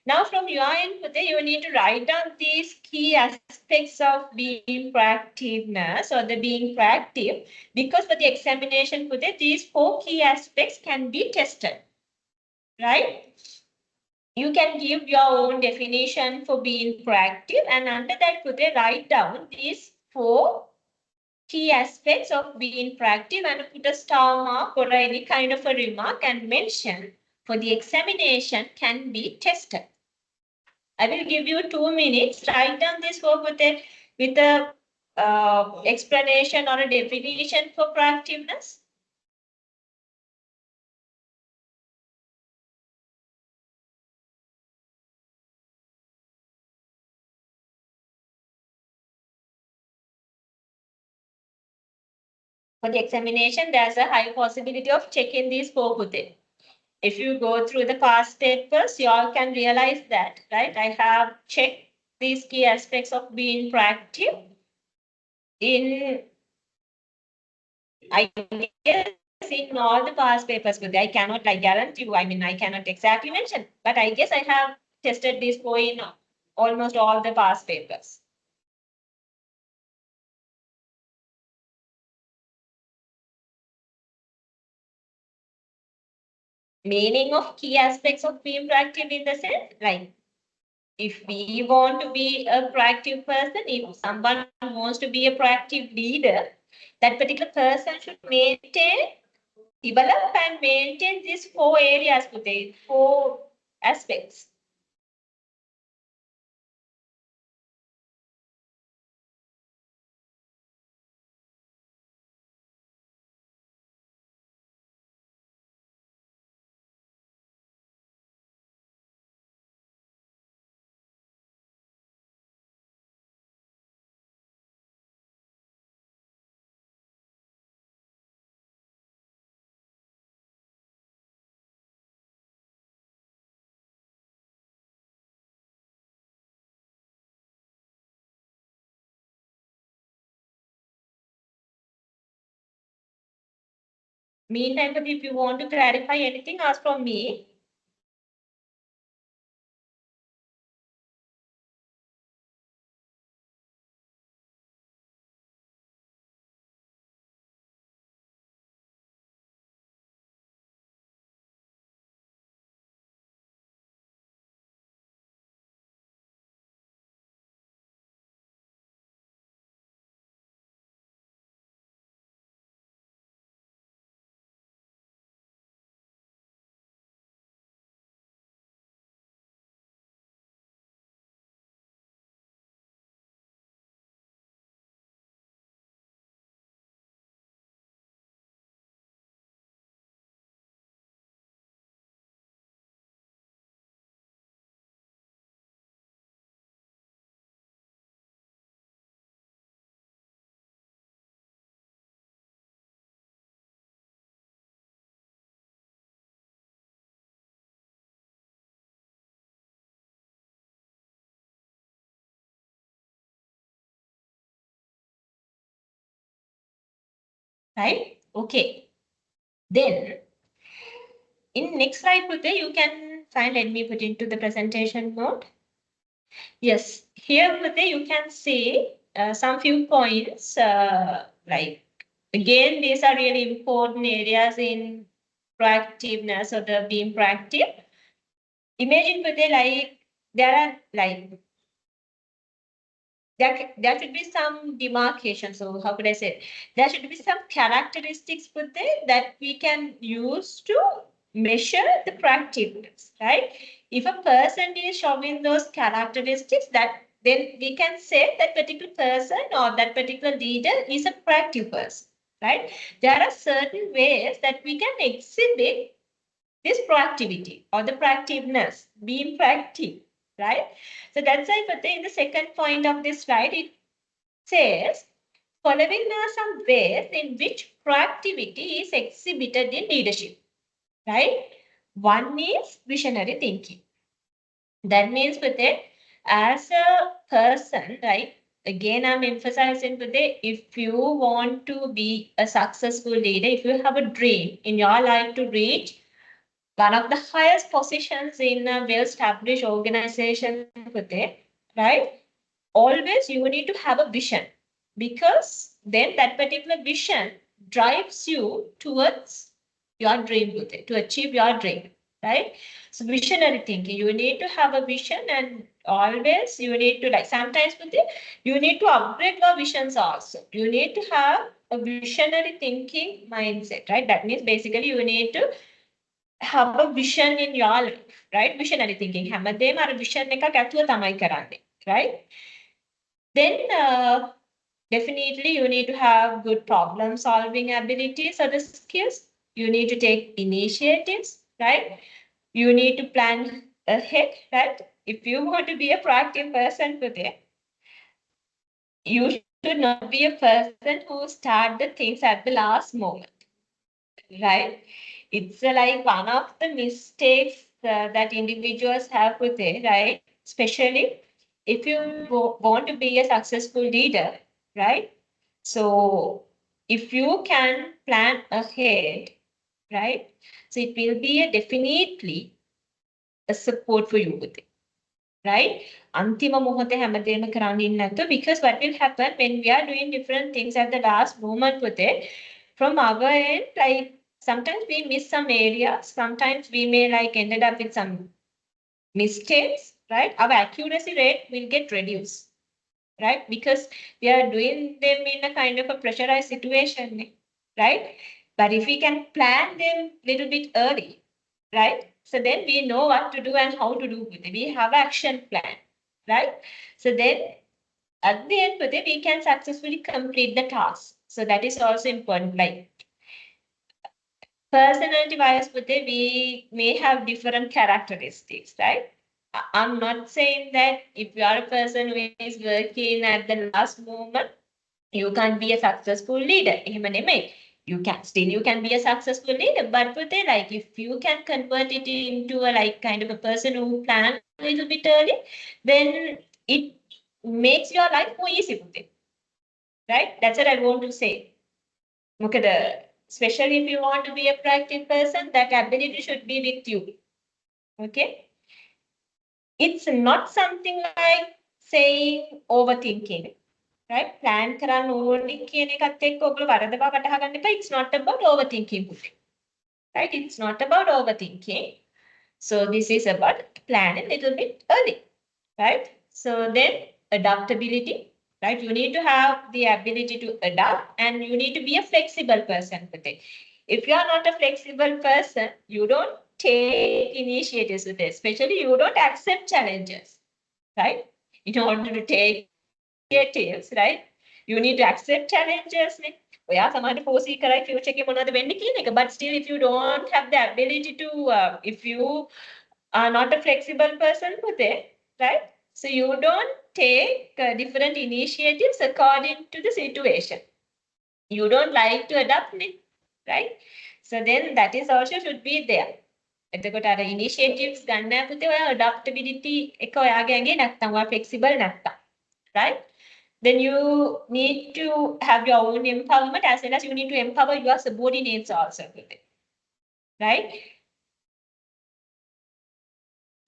Now, from your end, you need to write down these key aspects of being proactiveness or the being proactive, because for the examination, these 4 key aspects can be tested, right? You can give your own definition for being proactive, and under that, write down these 4 key aspects of being proactive and put a star mark or any kind of a remark and mention for the examination can be tested. I will give you 2 minutes. Write down this work with a explanation or a definition for proactiveness. For the examination, there's a high possibility of checking these 4 within. If you go through the past papers, you all can realize that, right? I have checked these key aspects of being proactive in, I guess, in all the past papers, but I cannot guarantee you, I cannot exactly mention, but I guess I have tested this for in almost all the past papers. Meaning of key aspects of being proactive in the sense, like if we want to be a proactive person, if someone wants to be a proactive leader, that particular person should develop and maintain these 4 areas, 4 aspects. Meantime, but if you want to clarify anything, ask from me. Right? Okay. Then in next slide, Pute, you can find, let me put into the presentation mode. Yes, here Pute, you can see some few points like, again, these are really important areas in proactiveness or the being proactive. Imagine Pute, like there are like there should be some demarcation. So how could I say it? There should be some characteristics put there that we can use to measure the proactiveness, right? If a person is showing those characteristics, that then we can say that particular person or that particular leader is a proactive person, right? There are certain ways that we can exhibit this proactivity or the proactiveness, being proactive, right? So that's why, but in the second point of this slide, it says, following are some ways in which proactivity is exhibited in leadership, right? One is visionary thinking. That means with it, as a person, right? Again, I'm emphasizing with it, if you want to be a successful leader, if you have a dream in your life to reach one of the highest positions in a well-established organization with it, right? Always you need to have a vision, because then that particular vision drives you towards your dream with it, to achieve your dream, right? So visionary thinking, you need to have a vision, and always you need to, like, sometimes with it, you need to upgrade your visions also. You need to have a visionary thinking mindset, right? That means basically you need to have a vision in your life, right? Visionary thinking. හැමදේම අර vision එකක් ඇතුව තමයි කරන්නේ, right? Then definitely you need to have good problem solving abilities or the skills. You need to take initiatives, right? You need to plan ahead, right? If you want to be a proactive person today, you should not be a person who start the things at the last moment, right? It's like one of the mistakes that individuals have with it, right? Especially if you want to be a successful leader, right? So if you can plan ahead, right? So it will be a definitely a support for you with it, right? Antima මොහොතේ හැමදේම කරන්න ඉන්නේ නැතුව, because what will happen when we are doing different things at the last moment with it, from our end, like sometimes we miss some areas, sometimes we may like ended up with some mistakes, right? Our accuracy rate will get reduced, right? Because we are doing them in a kind of a pressurized situation, right? But if we can plan them a little bit early, right? So then we know what to do and how to do with it. We have action plan, right? So then at the end of it, we can successfully complete the task. So that is also important. Like personality wise, we may have different characteristics, right? I'm not saying that if you are a person who is working at the last moment, you can't be a successful leader. You can still you can be a successful leader, but with it, like if you can convert it into a like kind of a person who plans a little bit early, then it makes your life more easy with it. Right? That's what I want to say. මොකද especially if you want to be a proactive person, that ability should be with you. Okay? It's not something like saying overthinking. Right? Plan කරන්න ඕනේ කියන එකත් එක්ක ඔයගොල්ලෝ වරද බව වටහා ගන්න එපා. It's not about overthinking. Right? It's not about overthinking. So this is about planning a little bit early. Right? So then adaptability. Right? You need to have the ability to adapt and you need to be a flexible person with it. If you are not a flexible person, you don't take initiatives with it. Especially you don't accept challenges. Right? In order to take initiatives, right? You need to accept challenges. ඔයා සමහරට foresee කරයි future එකේ මොනවද වෙන්නේ කියන එක. But still, if you don't have the ability to, if you are not a flexible person with it, right? So you don't take different initiatives according to the situation. You don't like to adapt, right? So then that is also should be there. එතකොට අර initiatives ගන්න පුතේ ඔයා adaptability එක ඔයාගේ ඇඟේ නැත්තම් ඔයා flexible නැත්තම්, right? Then you need to have your own empowerment as well as you need to empower your subordinates also with it, right?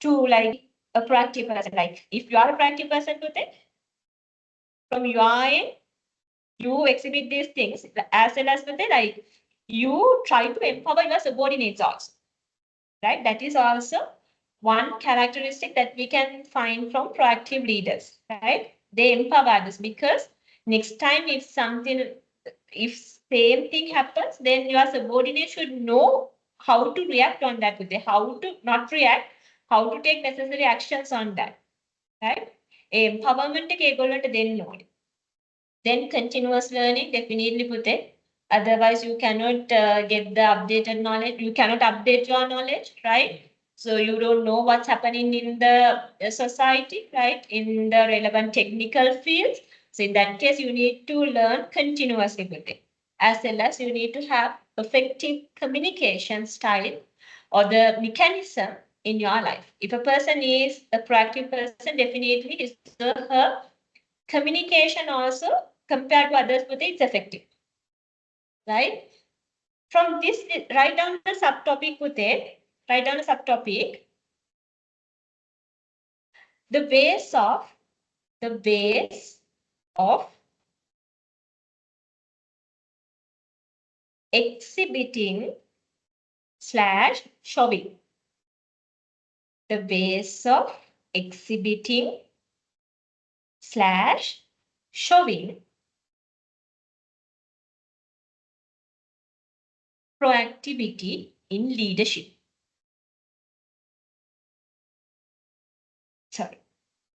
To like a proactive person, like if you are a proactive person with it, from your end, you exhibit these things as well as with it, like you try to empower your subordinates also, right? That is also one characteristic that we can find from proactive leaders, right? They empower others because next time if same thing happens, then your subordinate should know how to react on that with it, how to not react, how to take necessary actions on that, right? Empowerment එක ඒගොල්ලන්ට දෙන්න ඕනේ. Then continuous learning, definitely put it. Otherwise, you cannot get the updated knowledge. You cannot update your knowledge, right? So you don't know what's happening in the society, right? In the relevant technical fields. So in that case, you need to learn continuously with it. As well as you need to have effective communication style or the mechanism in your life. If a person is a proactive person, definitely his or her communication also compared to others, but it's effective, right? From this, write down the subtopic with it. Write down the subtopic. The ways of exhibiting / showing. The ways of exhibiting / showing proactivity in leadership. Sorry,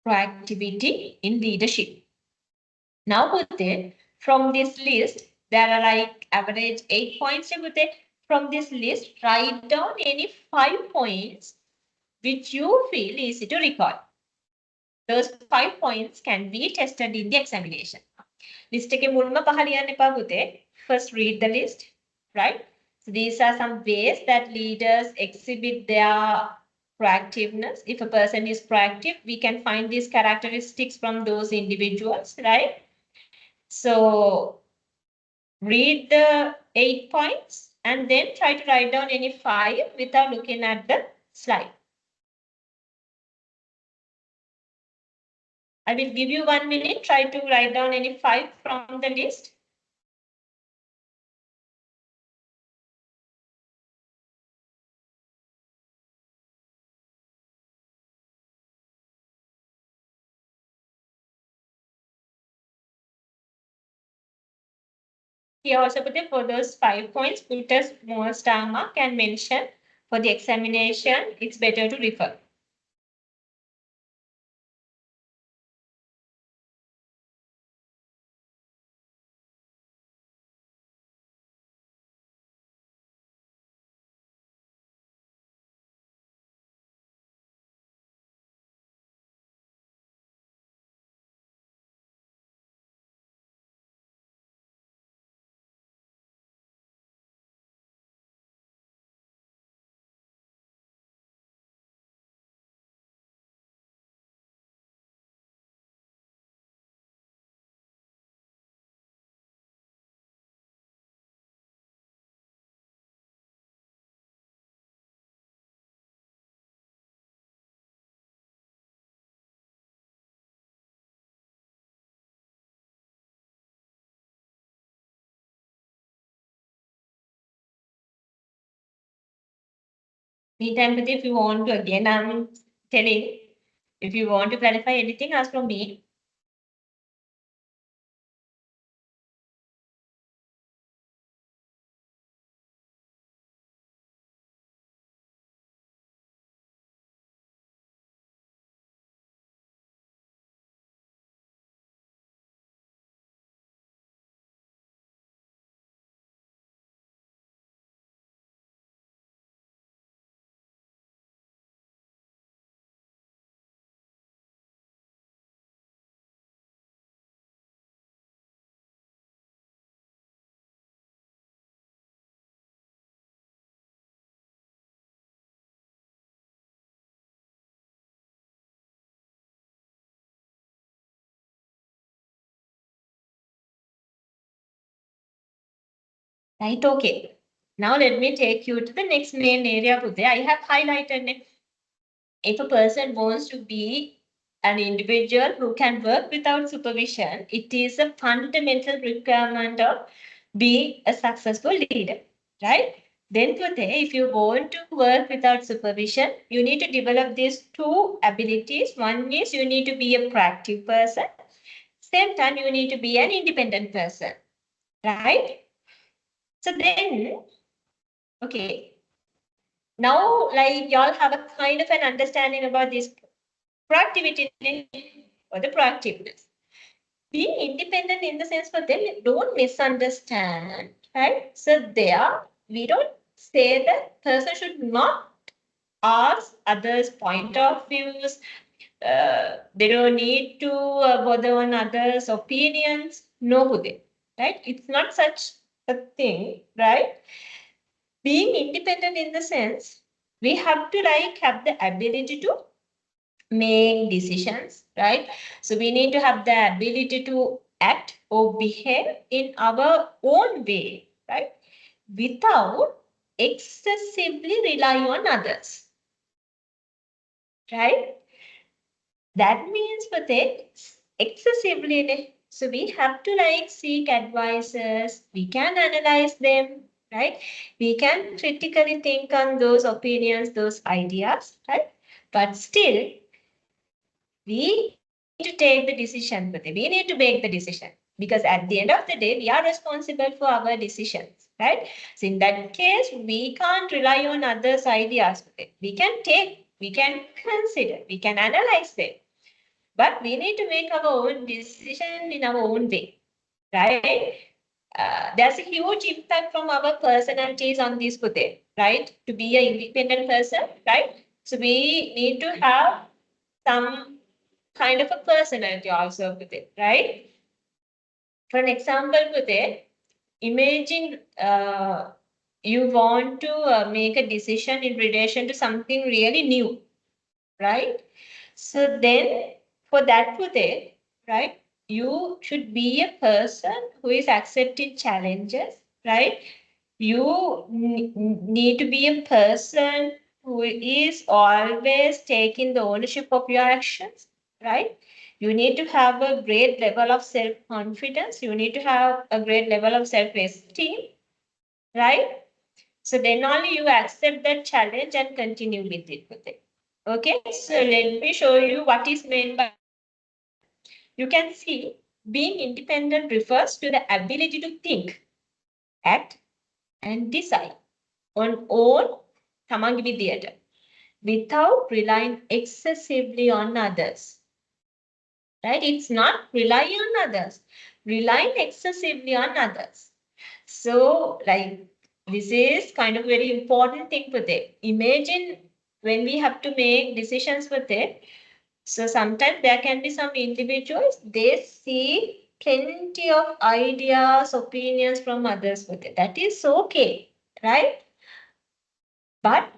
proactivity in leadership. Now with it, from this list, there are like average 8 points with it. From this list, write down any 5 points which you feel easy to recall. Those 5 points can be tested in the examination. List එකේ මුල්ම පහ ලියන්න එපා පුතේ. First read the list, right? So these are some ways that leaders exhibit their proactiveness. If a person is proactive, we can find these characteristics from those individuals, right? So read the 8 points and then try to write down any 5 without looking at the slide. I will give you 1 minute. Try to write down any 5 from the list. Here also put for those 5 points, put a small star mark and mention for the examination, it's better to refer. Meantime, but if you want to, again, I'm telling, if you want to clarify anything, ask from me. Right, okay. Now let me take you to the next main area. I have highlighted it. If a person wants to be an individual who can work without supervision, it is a fundamental requirement of being a successful leader, right? Then, if you want to work without supervision, you need to develop these two abilities. One is you need to be a proactive person. Same time, you need to be an independent person, right? So then, okay, now like y'all have a kind of an understanding about this proactivity or the proactiveness. Being independent in the sense for them, don't misunderstand, right? So there, we don't say that person should not ask others' point of views. They don't need to bother on others' opinions. No, Bude, right? It's not such a thing, right? Being independent in the sense, we have to like have the ability to make decisions, right? So we need to have the ability to act or behave in our own way, right? Without excessively relying on others, right? That means for that excessively. So we have to like seek advices. We can analyze them, right? We can critically think on those opinions, those ideas, right? But still, we need to take the decision, but we need to make the decision because at the end of the day, we are responsible for our decisions, right? So in that case, we can't rely on others' ideas. We can take, we can consider, we can analyze them, but we need to make our own decision in our own way, right? There's a huge impact from our personalities on this, Pute, right? To be an independent person, right? So we need to have some kind of a personality also with it, right? For an example with it, imagine you want to make a decision in relation to something really new, right? So then for that with it, right, you should be a person who is accepting challenges, right? You need to be a person who is always taking the ownership of your actions, right? You need to have a great level of self-confidence. You need to have a great level of self-esteem, right? So then only you accept that challenge and continue with it. Okay, so let me show you what is meant by. You can see being independent refers to the ability to think, act, and decide on own තමන්ගේ විදියට without relying excessively on others, right? It's not relying on others, relying excessively on others. So like this is kind of very important thing for them. Imagine when we have to make decisions with it. So sometimes there can be some individuals, they see plenty of ideas, opinions from others with it. That is okay, right? But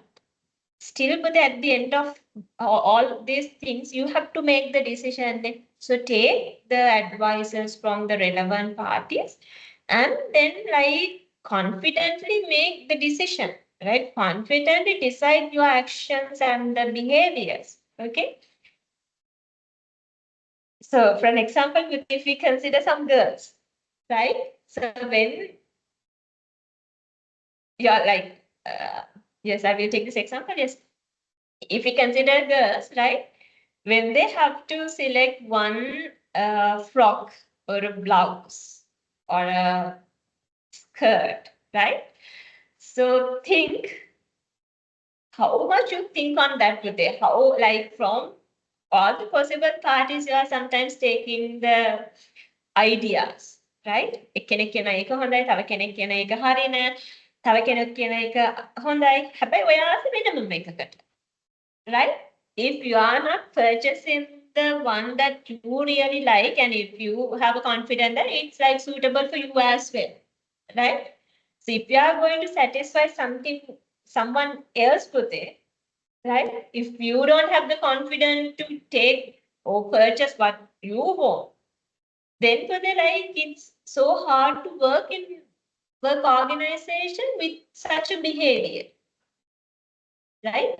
still, but at the end of all these things, you have to make the decision. So take the advices from the relevant parties and then like confidently make the decision, right? Confidently decide your actions and the behaviors. Okay. So for an example, if we consider some girls, right? So when you're like, Yes, I will take this example. Yes. If we consider girls, right, when they have to select one frock or a blouse or a skirt, right? So think how much you think on that today. How, like, from all the possible parties, you are sometimes taking the ideas, right? එක්කෙනෙක් කියන එක හොඳයි, තව කෙනෙක් කියන එක හරි නෑ, තව කෙනෙක් කියන එක හොඳයි. හැබැයි ඔයාලා වෙනම එකකට. Right? If you are not purchasing the one that you really like, and if you have a confidence that it's like suitable for you as well, right? So if you are going to satisfy someone else put it, right? If you don't have the confidence to take or purchase what you want, then for the like it's so hard to work in work organization with such a behavior, right?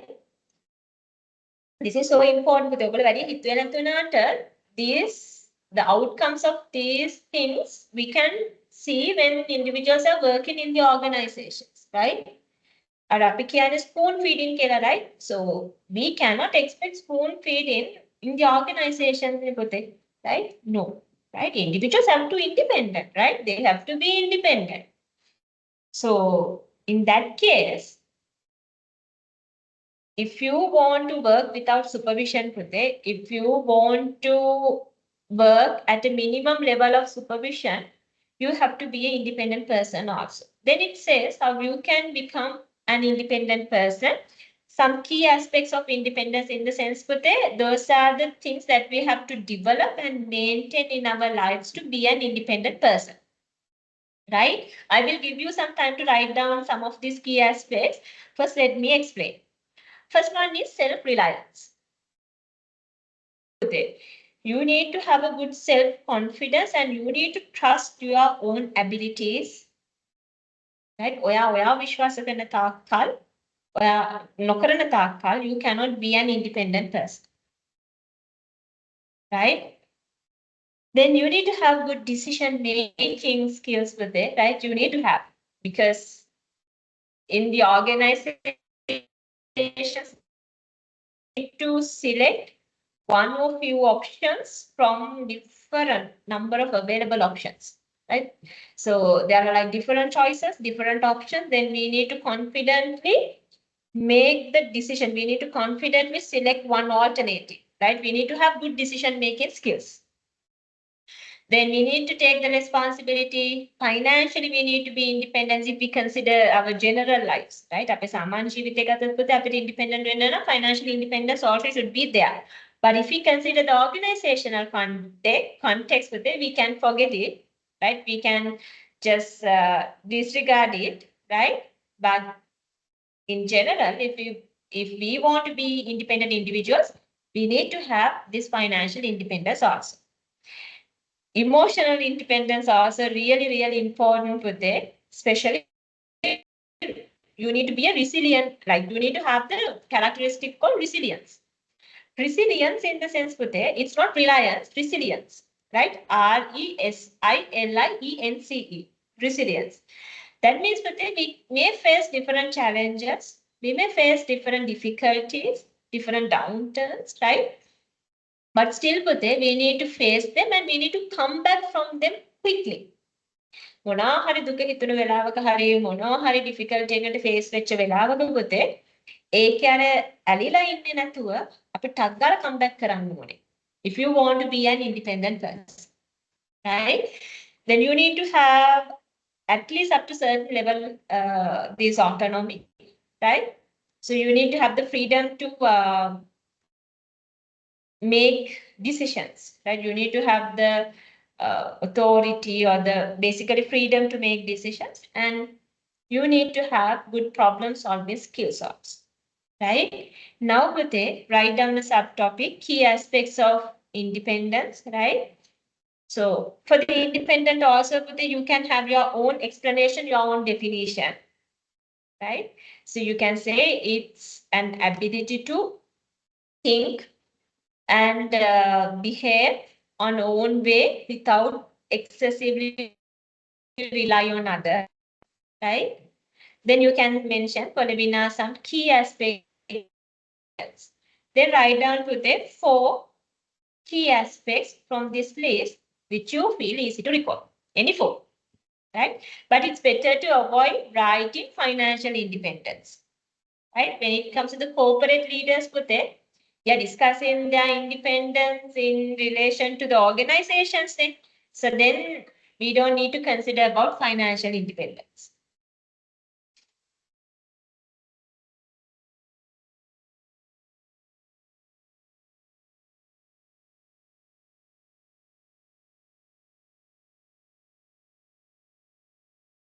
This is so important with ඔයගොල්ලෝ වැඩි හිත වෙන තුනට these the outcomes of these things we can see when individuals are working in the organizations, right? අර අපි කියන්නේ spoon feeding කියලා, right? So we cannot expect spoon feeding in the organization, right? No, right? Individuals have to be independent, right? They have to be independent. So in that case, if you want to work without supervision, if you want to work at a minimum level of supervision, you have to be an independent person also. Then it says how you can become an independent person. Some key aspects of independence in the sense, those are the things that we have to develop and maintain in our lives to be an independent person. Right? I will give you some time to write down some of these key aspects. First, let me explain. First one is self-reliance. You need to have a good self-confidence and you need to trust your own abilities. Right? ඔයා විශ්වාස කරන තාක්කල්, ඔයා නොකරන තාක්කල්, you cannot be an independent person. Right? Then you need to have good decision-making skills with it, right? You need to have, because in the organization, to select one or few options from different number of available options, right? So there are like different choices, different options. Then we need to confidently make the decision. We need to confidently select one alternative, right? We need to have good decision making skills. Then we need to take the responsibility. Financially, we need to be independent if we consider our general lives, right? Independent, financial independence also should be there. But if we consider the organizational context with it, we can forget it, right? We can just disregard it, right? But in general, if we want to be independent individuals, we need to have this financial independence also. Emotional independence also really, really important with it, especially you need to be a resilient, like you need to have the characteristic called resilience. Resilience in the sense with it, it's not reliance, resilience, right? RESILIENCE, resilience. That means with it, we may face different challenges, we may face different difficulties, different downturns, right? But still, we need to face them and we need to come back from them quickly. මොනවා හරි දුක හිතුන වෙලාවක හරි මොනවා හරි difficulty එකකට face වෙච්ච වෙලාවක පුතේ ඒකේ අර ඇලිලා ඉන්නේ නැතුව අපි ටක් ගාලා come back කරන්න ඕනේ. If you want to be an independent person, right? Then you need to have at least up to certain level this autonomy, right? So you need to have the freedom to make decisions, right? You need to have the authority or the basically freedom to make decisions, and you need to have good problem solving skills also, right? Now write down a subtopic, key aspects of independence, right? So for the independent also, you can have your own explanation, your own definition, right? So you can say it's an ability to think and behave on own way without excessively rely on others, right? Then you can mention for the winner some key aspects. Then write down to the 4 key aspects from this list which you feel easy to recall. Any 4, right? But it's better to avoid writing financial independence, right? When it comes to the corporate leaders, they are discussing their independence in relation to the organizations. So then we don't need to consider about financial independence.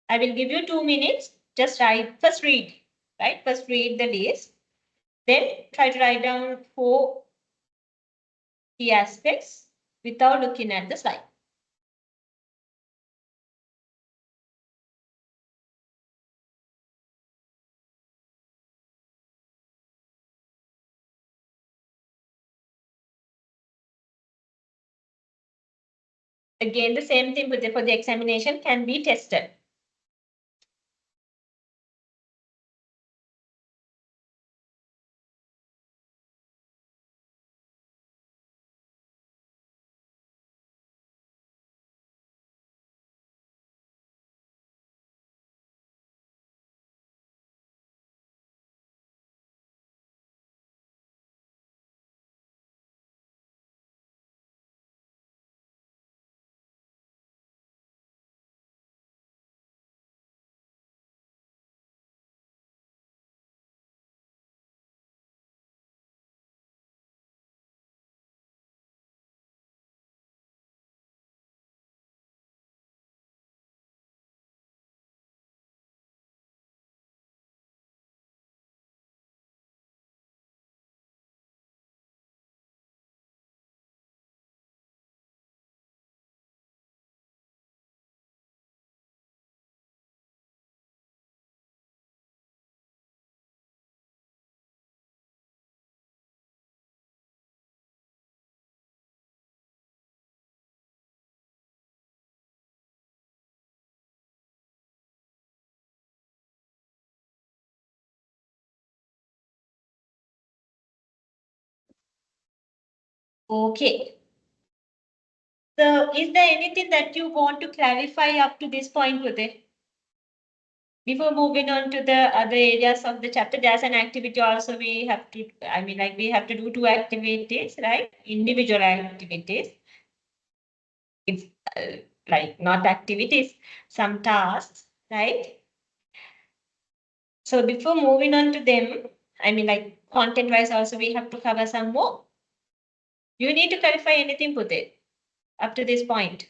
I will give you 2 minutes. Just first read, right? First read the list. Then try to write down 4 key aspects without looking at the slide. Again, the same thing for the examination can be tested. Okay. So is there anything that you want to clarify up to this point, Uday? Before moving on to the other areas of the chapter, there's an activity also we have to, we have to do 2 activities, right? Individual activities. It's like not activities, some tasks, right? So before moving on to them, content wise also we have to cover some more. You need to clarify anything, Pute, up to this point.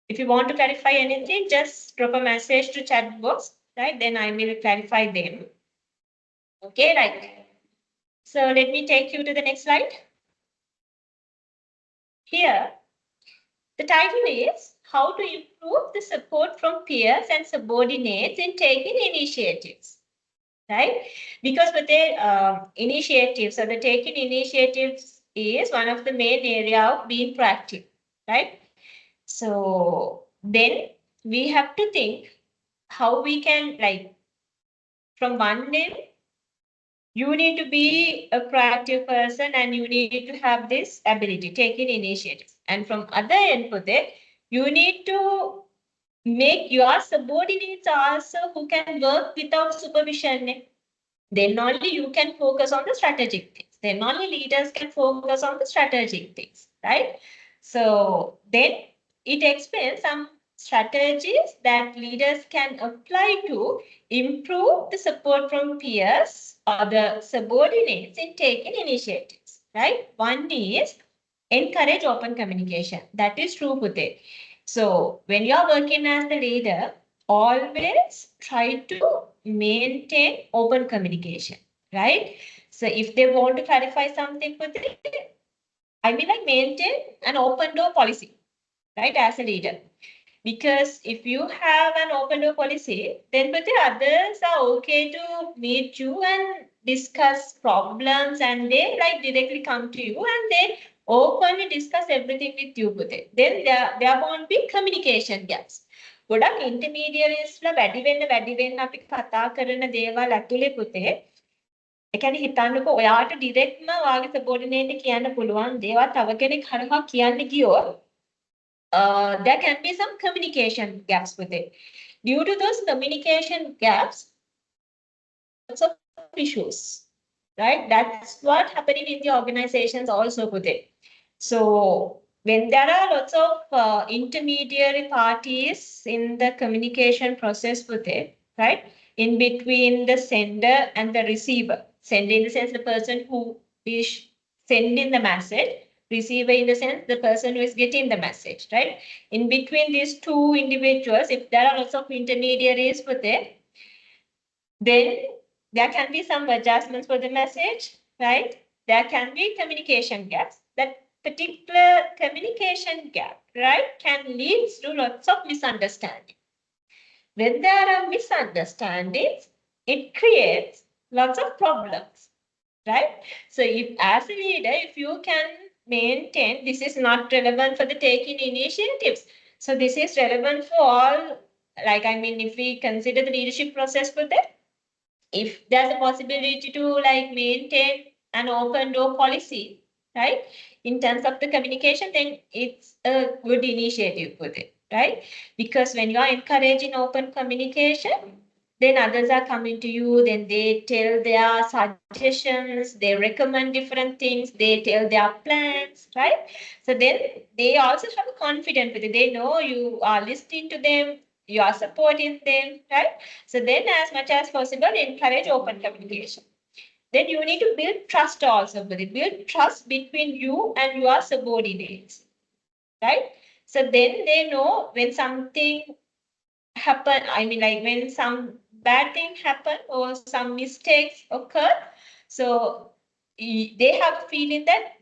If you want to clarify anything, just drop a message to chat box, right? Then I will clarify them. Okay, right. So let me take you to the next slide. Here, the title is How to Improve the Support from Peers and Subordinates in Taking Initiatives, right? Because with the initiatives, so the taking initiatives is one of the main area of being proactive, right? So then we have to think how we can, like, from one end, you need to be a proactive person and you need to have this ability, taking initiative. And from other end, you need to make your subordinates also who can work without supervision. Then only you can focus on the strategic things. Then only leaders can focus on the strategic things, right? So then it explains some strategies that leaders can apply to improve the support from peers or the subordinates in taking initiatives, right? One is encourage open communication. That is true, Pute. So when you are working as the leader, always try to maintain open communication, right? So if they want to clarify something for them, maintain an open door policy, right, as a leader. Because if you have an open door policy, then but the others are okay to meet you and discuss problems and they like directly come to you and they openly discuss everything with you, Pute. Then there won't be communication gaps. ගොඩක් intermediaries ලා වැඩි වෙන්න අපි කතා කරන දේවල් ඇතුලේ පුතේ ඒ කියන්නේ හිතන්නකෝ ඔයාට ඩිරෙක්ට්ම වාගේ සබෝඩිනේට් කියන්න පුළුවන් දේවල් තව කෙනෙක් හරහා කියන්න ගියොත් there can be some communication gaps with it. Due to those communication gaps, lots of issues, right? That's what happening in the organizations also with it. So when there are lots of intermediary parties in the communication process with it, right? In between the sender and the receiver. Sender in the sense the person who is sending the message, receiver in the sense the person who is getting the message, right? In between these two individuals, if there are lots of intermediaries with it, then there can be some adjustments for the message, right? There can be communication gaps. That particular communication gap, right, can lead to lots of misunderstanding. When there are misunderstandings, it creates lots of problems, right? So if as a leader, if you can maintain, this is not relevant for the taking initiatives. So this is relevant for all, like, I mean, if we consider the leadership process for that, if there's a possibility to like maintain an open door policy, right, in terms of the communication, then it's a good initiative for it, right? Because when you are encouraging open communication, then others are coming to you, then they tell their suggestions, they recommend different things, they tell their plans, right? So then they also have a confidence with it. They know you are listening to them, you are supporting them, right? So then as much as possible, encourage open communication. Then you need to build trust also with it. Build trust between you and your subordinates, right? So then they know when something happen, I mean, like when some bad thing happen or some mistakes occur, so they have a feeling that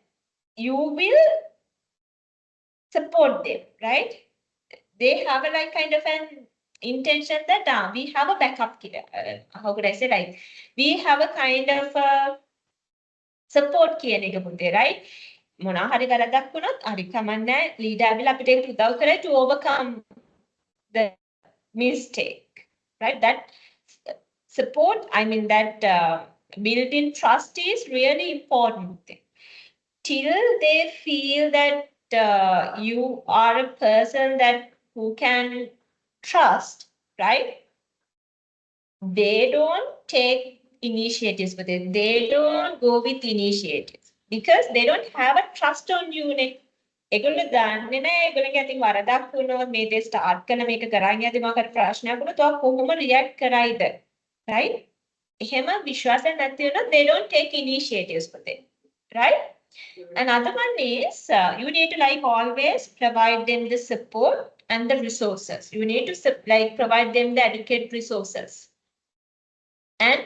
you will support them, right? They have a like kind of an intention that we have a backup here. How could I say, like we have a kind of a support කියන එක පුතේ, right? මොනවා හරි කරදක් වුණොත් හරි කමන්නේ leader ඇවිල්ලා අපිට ඒක උදව් කරයි to overcome the mistake, right? That support, I mean that building trust is really important. Till they feel that you are a person that who can trust, right? They don't take initiatives with it. They don't go with initiatives because they don't have a trust on you. ඒගොල්ලෝ දන්නේ නැහැ ඒගොල්ලන්ගේ අතින් වරදක් වුණොත් මේ දේ start කරන මේක කරන් යද්දි මොකක්ද ප්‍රශ්නයක් වුණොත් ඔයා කොහොම රියැක්ට් කරයිද, right? එහෙම විශ්වාසයක් නැති වුණොත් they don't take initiatives with it, right? Another one is you need to like always provide them the support and the resources. You need to like provide them the adequate resources. And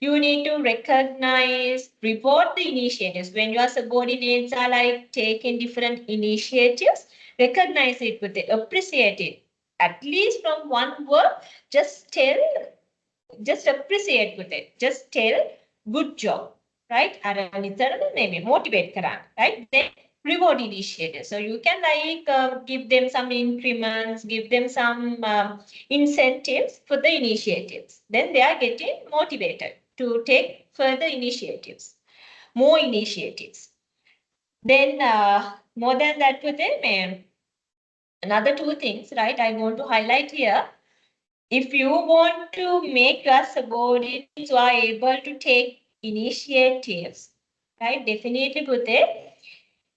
you need to recognize, reward the initiatives. When your subordinates are like taking different initiatives, recognize it with it, appreciate it. At least from one word, just appreciate with it. Just tell, good job, right? Motivate karan, right? Then reward initiatives. So you can like give them some increments, give them some incentives for the initiatives. Then they are getting motivated to take further initiatives, more initiatives. Then more than that with them, another two things, right? I want to highlight here. If you want to make your subordinates who are able to take initiatives, right? Definitely with it,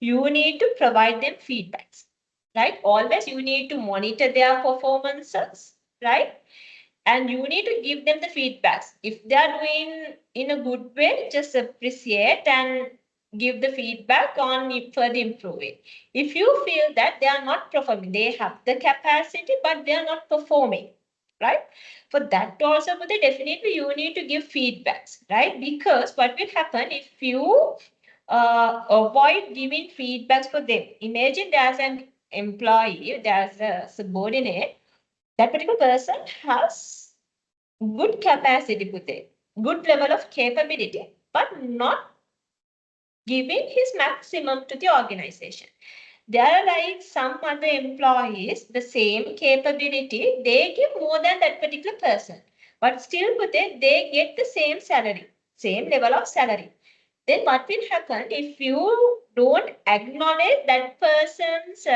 you need to provide them feedbacks, right? Always you need to monitor their performances, right? And you need to give them the feedbacks. If they are doing in a good way, just appreciate and give the feedback on further improving. If you feel that they are not performing, they have the capacity, but they are not performing, right? For that also, but definitely you need to give feedbacks, right? Because what will happen if you avoid giving feedbacks for them? Imagine there's an employee, there's a subordinate, that particular person has good capacity with it, good level of capability, but not giving his maximum to the organization. There are like some other employees, the same capability, they give more than that particular person. But still, they get the same salary, same level of salary. Then what will happen if you don't acknowledge that person's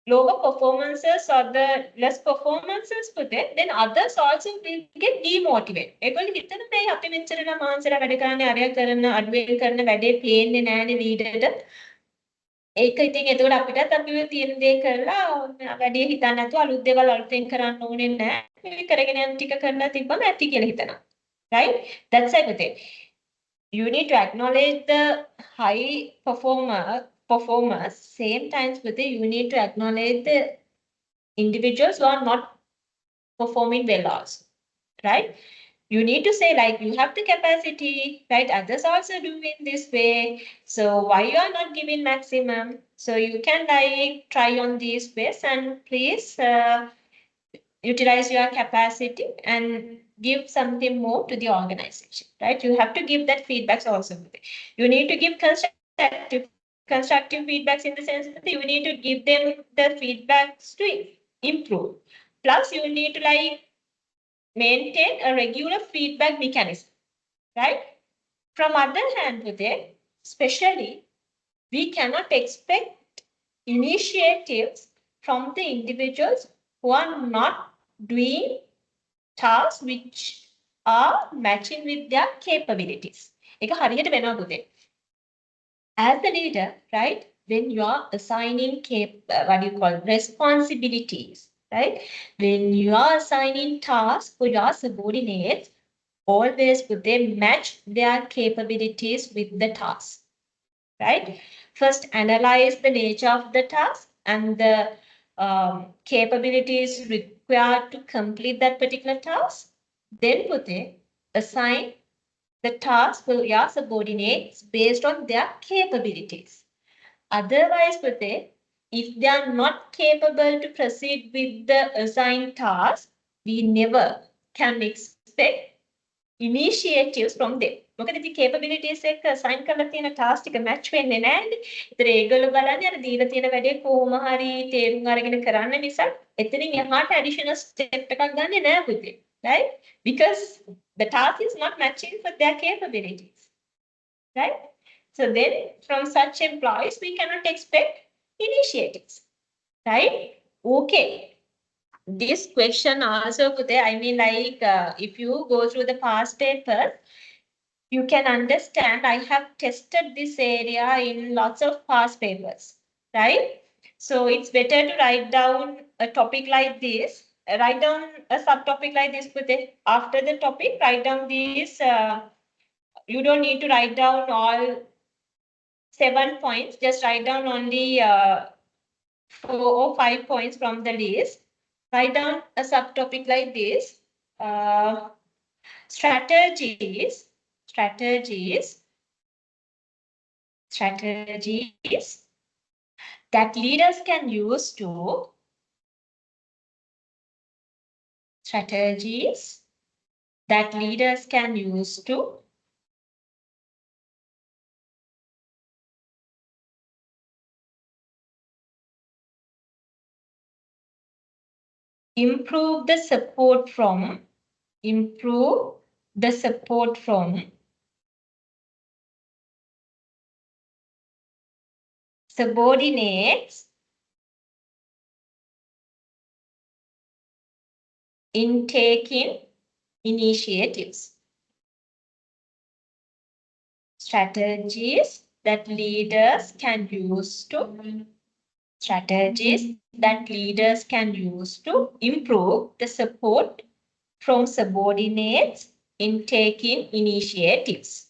lower performances or the less performances then others also will get demotivated. ඒගොල්ලෝ හිතන මේ අපි මෙච්චර මාන්සලා වැඩ කරන්නේ අරය කරන අඩුවෙන් කරන වැඩේ පේන්නේ නැහැනේ ලීඩර්ට. ඒක ඉතින් එතකොට අපිටත් අපි තියෙන දේ කරලා වැඩේ හිතන්න නැතුව අලුත් දේවල් අලුතෙන් කරන්න ඕනේ නැහැ. මේ කරගෙන යන ටික කරලා තිබ්බම ඇති කියලා හිතනවා. Right? That's everything. You need to acknowledge the high performers. Same times with it, you need to acknowledge the individuals who are not performing well also. Right? You need to say like you have the capacity, right? Others also do in this way. So why you are not giving maximum? So you can like try on these ways and please utilize your capacity and give something more to the organization, right? You have to give that feedbacks also. You need to give constructive feedbacks in the sense that you need to give them the feedbacks to improve. Plus you need to like maintain a regular feedback mechanism, right? From other hand with it, especially, we cannot expect initiatives from the individuals who are not doing tasks which are matching with their capabilities. ඒක හරියට වෙනවා පුතේ. As a leader, right, when you are assigning what do you call responsibilities, right? When you are assigning tasks for your subordinates, always put them match their capabilities with the task, right? First, analyze the nature of the task and the capabilities required to complete that particular task. Then put it, assign the task for your subordinates based on their capabilities. Otherwise, if they are not capable to proceed with the assigned task, we never can expect initiatives from them. මොකද ඉතින් capabilities එක assign කරලා තියෙන task ටික match වෙන්නේ නැහැනේ. ඒතර ඒගොල්ලෝ බලන්නේ අර දීලා තියෙන වැඩේ කොහොම හරි තේරුම් අරගෙන කරන්න නිසා එතනින් එහාට additional step එකක් ගන්නෙ නැහැ පුතේ. Right? Because the task is not matching for their capabilities. Right? So then from such employees, we cannot expect initiatives. Right? Okay. This question also, I mean, like if you go through the past papers, you can understand I have tested this area in lots of past papers, right? So it's better to write down a topic like this, write down a subtopic like this, after the topic, write down these, you don't need to write down all 7 points, just write down only 4 or 5 points from the list. Write down a subtopic like this, strategies that leaders can use to improve the support from subordinates in taking initiatives. Strategies that leaders can use to improve the support from subordinates in taking initiatives.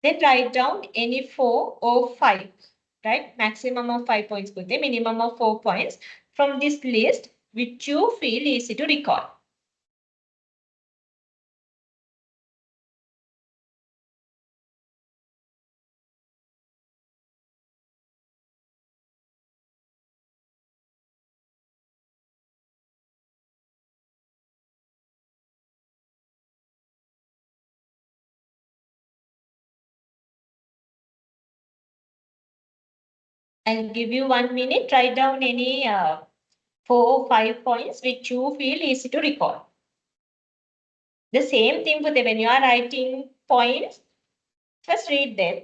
Then write down any 4 or 5, right? Maximum of 5 points, minimum of 4 points from this list which you feel easy to recall. I'll give you 1 minute. Write down any 4 or 5 points which you feel easy to recall. The same thing for when you are writing points, first read them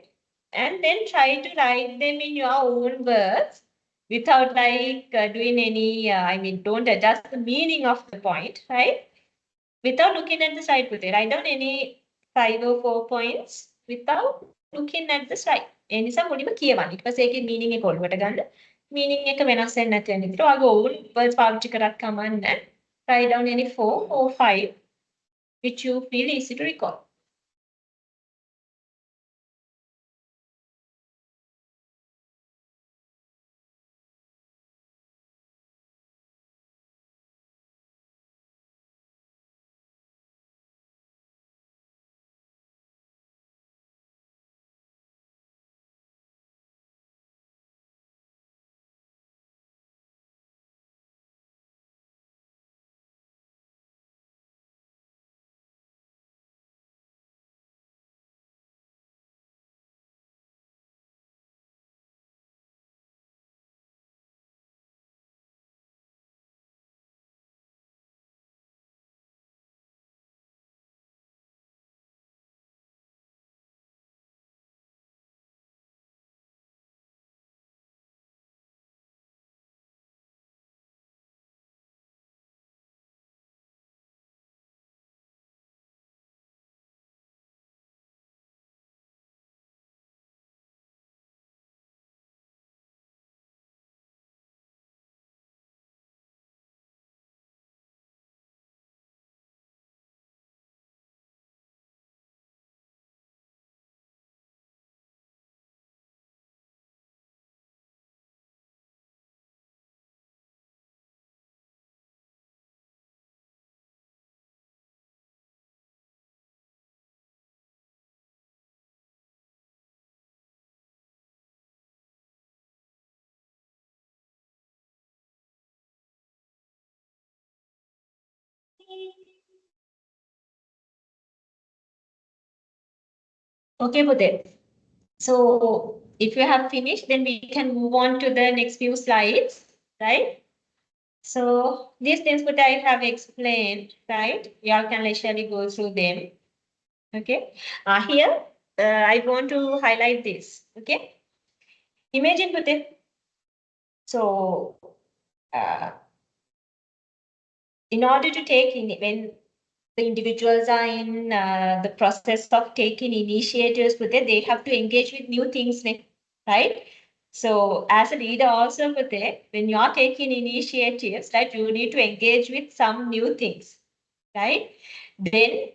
and then try to write them in your own words without doing any, don't adjust the meaning of the point, right? Without looking at the slide, write down any 5 or 4 points without looking at the slide. ඒ නිසා මුලින්ම කියවන්න. ඊට පස්සේ ඒකේ meaning එක ඔළුවට ගන්න. meaning එක වෙනස් වෙන්නේ නැති වෙන විදිහට ඔයාගේ own words පාවිච්චි කරත් කමන්නේ. Write down any 4 or 5 which you feel easy to recall. Okay, Pute. So if you have finished, then we can move on to the next few slides, right? So these things that I have explained, right? You all can leisurely go through them. Okay. Here, I want to highlight this. Okay. Imagine, Pute. So, in order to take in when the individuals are in the process of taking initiatives with it, they have to engage with new things, right? So as a leader also with it, when you're taking initiatives, right, you need to engage with some new things, right? Then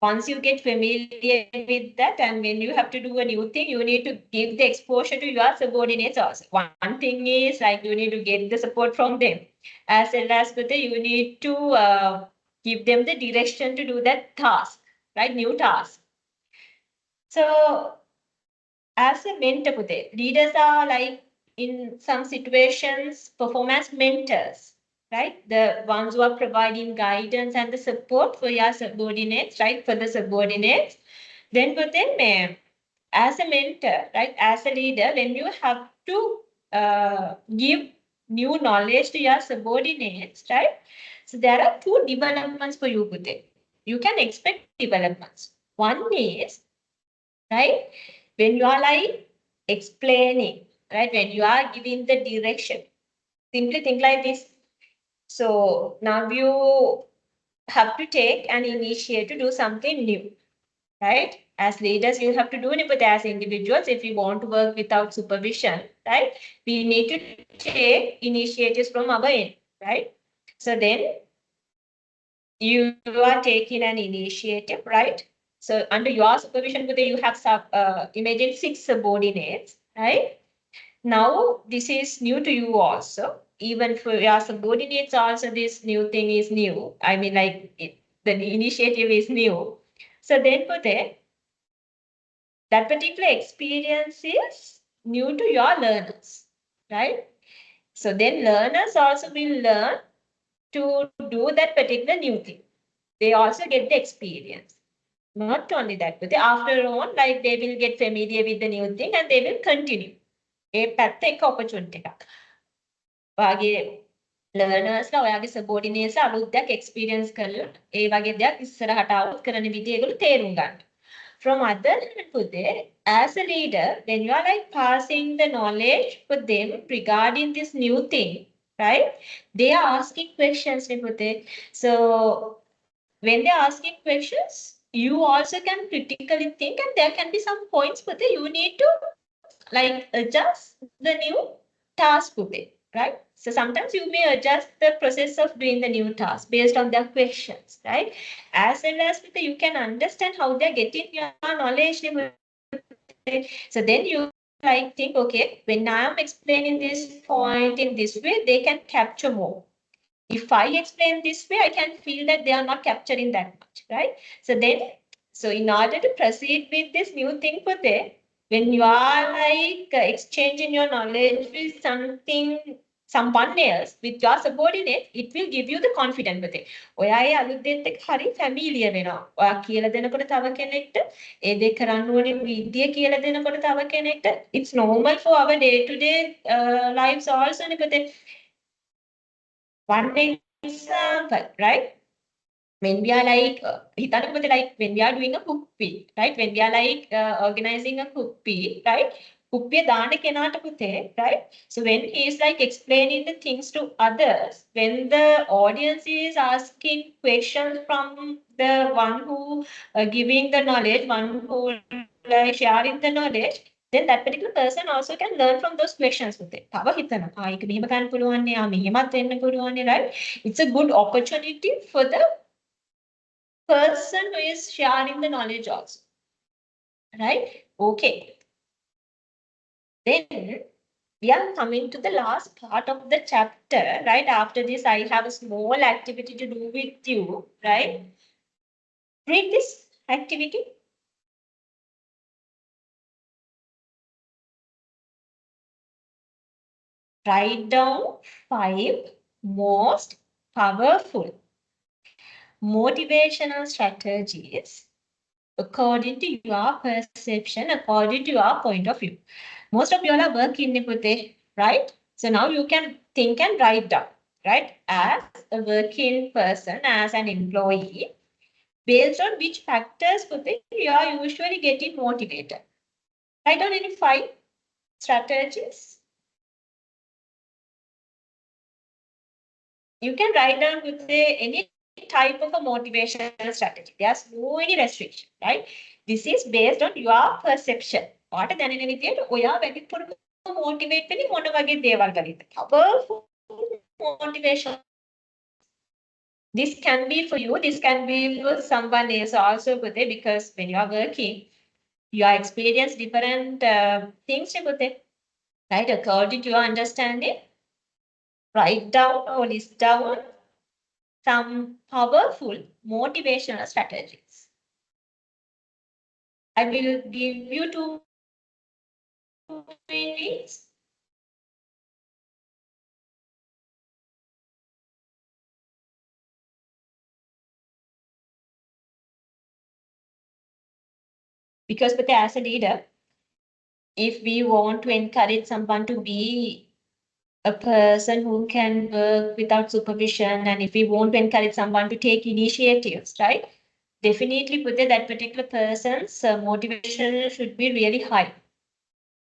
once you get familiar with that and when you have to do a new thing, you need to give the exposure to your subordinates also. One thing is like you need to get the support from them. As well as with you need to give them the direction to do that task, right? New task. So as a mentor, leaders are like in some situations performance mentors, right? The ones who are providing guidance and the support for your subordinates, right? For the subordinates. Then for them, as a mentor, right? As a leader, when you have to give new knowledge to your subordinates, right? So there are two developments for you, Pute. You can expect developments. One is, right? When you are like explaining, right? When you are giving the direction, simply think like this. So now you have to take an initiative to do something new, right? As leaders, you have to do it, but as individuals, if we want to work without supervision, right? We need to take initiatives from our end, right? So then you are taking an initiative, right? So under your supervision, whether you have imagine 6 subordinates, right? Now this is new to you also. Even for your subordinates also, this new thing is new. The initiative is new. So then for that particular experience is new to your learners, right? So then learners also will learn to do that particular new thing. They also get the experience. Not only that, but after all, like they will get familiar with the new thing and they will continue. ඒ පැත්ත එක opportunity එකක්. ඔයාගේ learners ලා ඔයාගේ subordinates ලා අලුත් දෙයක් experience කරලා ඒ වගේ දෙයක් ඉස්සරහට આવොත් කරන විදිය ඒගොල්ලෝ තේරුම් ගන්න. From other hand, as a leader, when you are like passing the knowledge for them regarding this new thing, right? They are asking questions, Nipute. So when they are asking questions, you also can critically think, and there can be some points, but you need to like adjust the new task, right? So sometimes you may adjust the process of doing the new task based on their questions, right? As well as you can understand how they're getting your knowledge. So then you like think, okay, when I'm explaining this point in this way, they can capture more. If I explain this way, I can feel that they are not capturing that much, right? So then, so in order to proceed with this new thing for them, when you are like exchanging your knowledge with someone else, with your subordinate, it will give you the confidence with it. ඔයා ඒ අලුත් දෙයක් එක්ක හරි familiar වෙනවා. ඔයා කියලා දෙනකොට තව කෙනෙක්ට ඒ දේ කරන්න ඕනේ විදිය කියලා දෙනකොට තව කෙනෙක්ට it's normal for our day to day lives also. One example, right? When we are like, like when we are doing a cook pee, right? When we are like organizing a cook pee, right? Cook right? So when he is like explaining the things to others, when the audience is asking questions from the one who giving the knowledge, one who like sharing the knowledge, then that particular person also can learn from those questions with it. Right? It's a good opportunity for the person who is sharing the knowledge also. Right? Okay. Then we are coming to the last part of the chapter. Right? After this, I have a small activity to do with you. Right? Read this activity. Write down 5 most powerful motivational strategies according to your perception, according to your point of view. Most of you all are working, right? So now you can think and write down, right? As a working person, as an employee, based on which factors you are usually getting motivated. Write down any 5 strategies. You can write down with any type of a motivational strategy. There's no any restriction, right? This is based on your perception. What දැනෙන විදියට ඔයා වැඩිපුර motivate වෙන්නේ මොන වගේ දේවල් වලින්ද? Powerful motivation. This can be for you, this can be for someone else also, because when you are working, you are experience different things, right? According to your understanding, write down or list down some powerful motivational strategies. I will give you 2 minutes. Because as a leader, if we want to encourage someone to be a person who can work without supervision, and if we want to encourage someone to take initiatives, right? Definitely that particular person's motivation should be really high,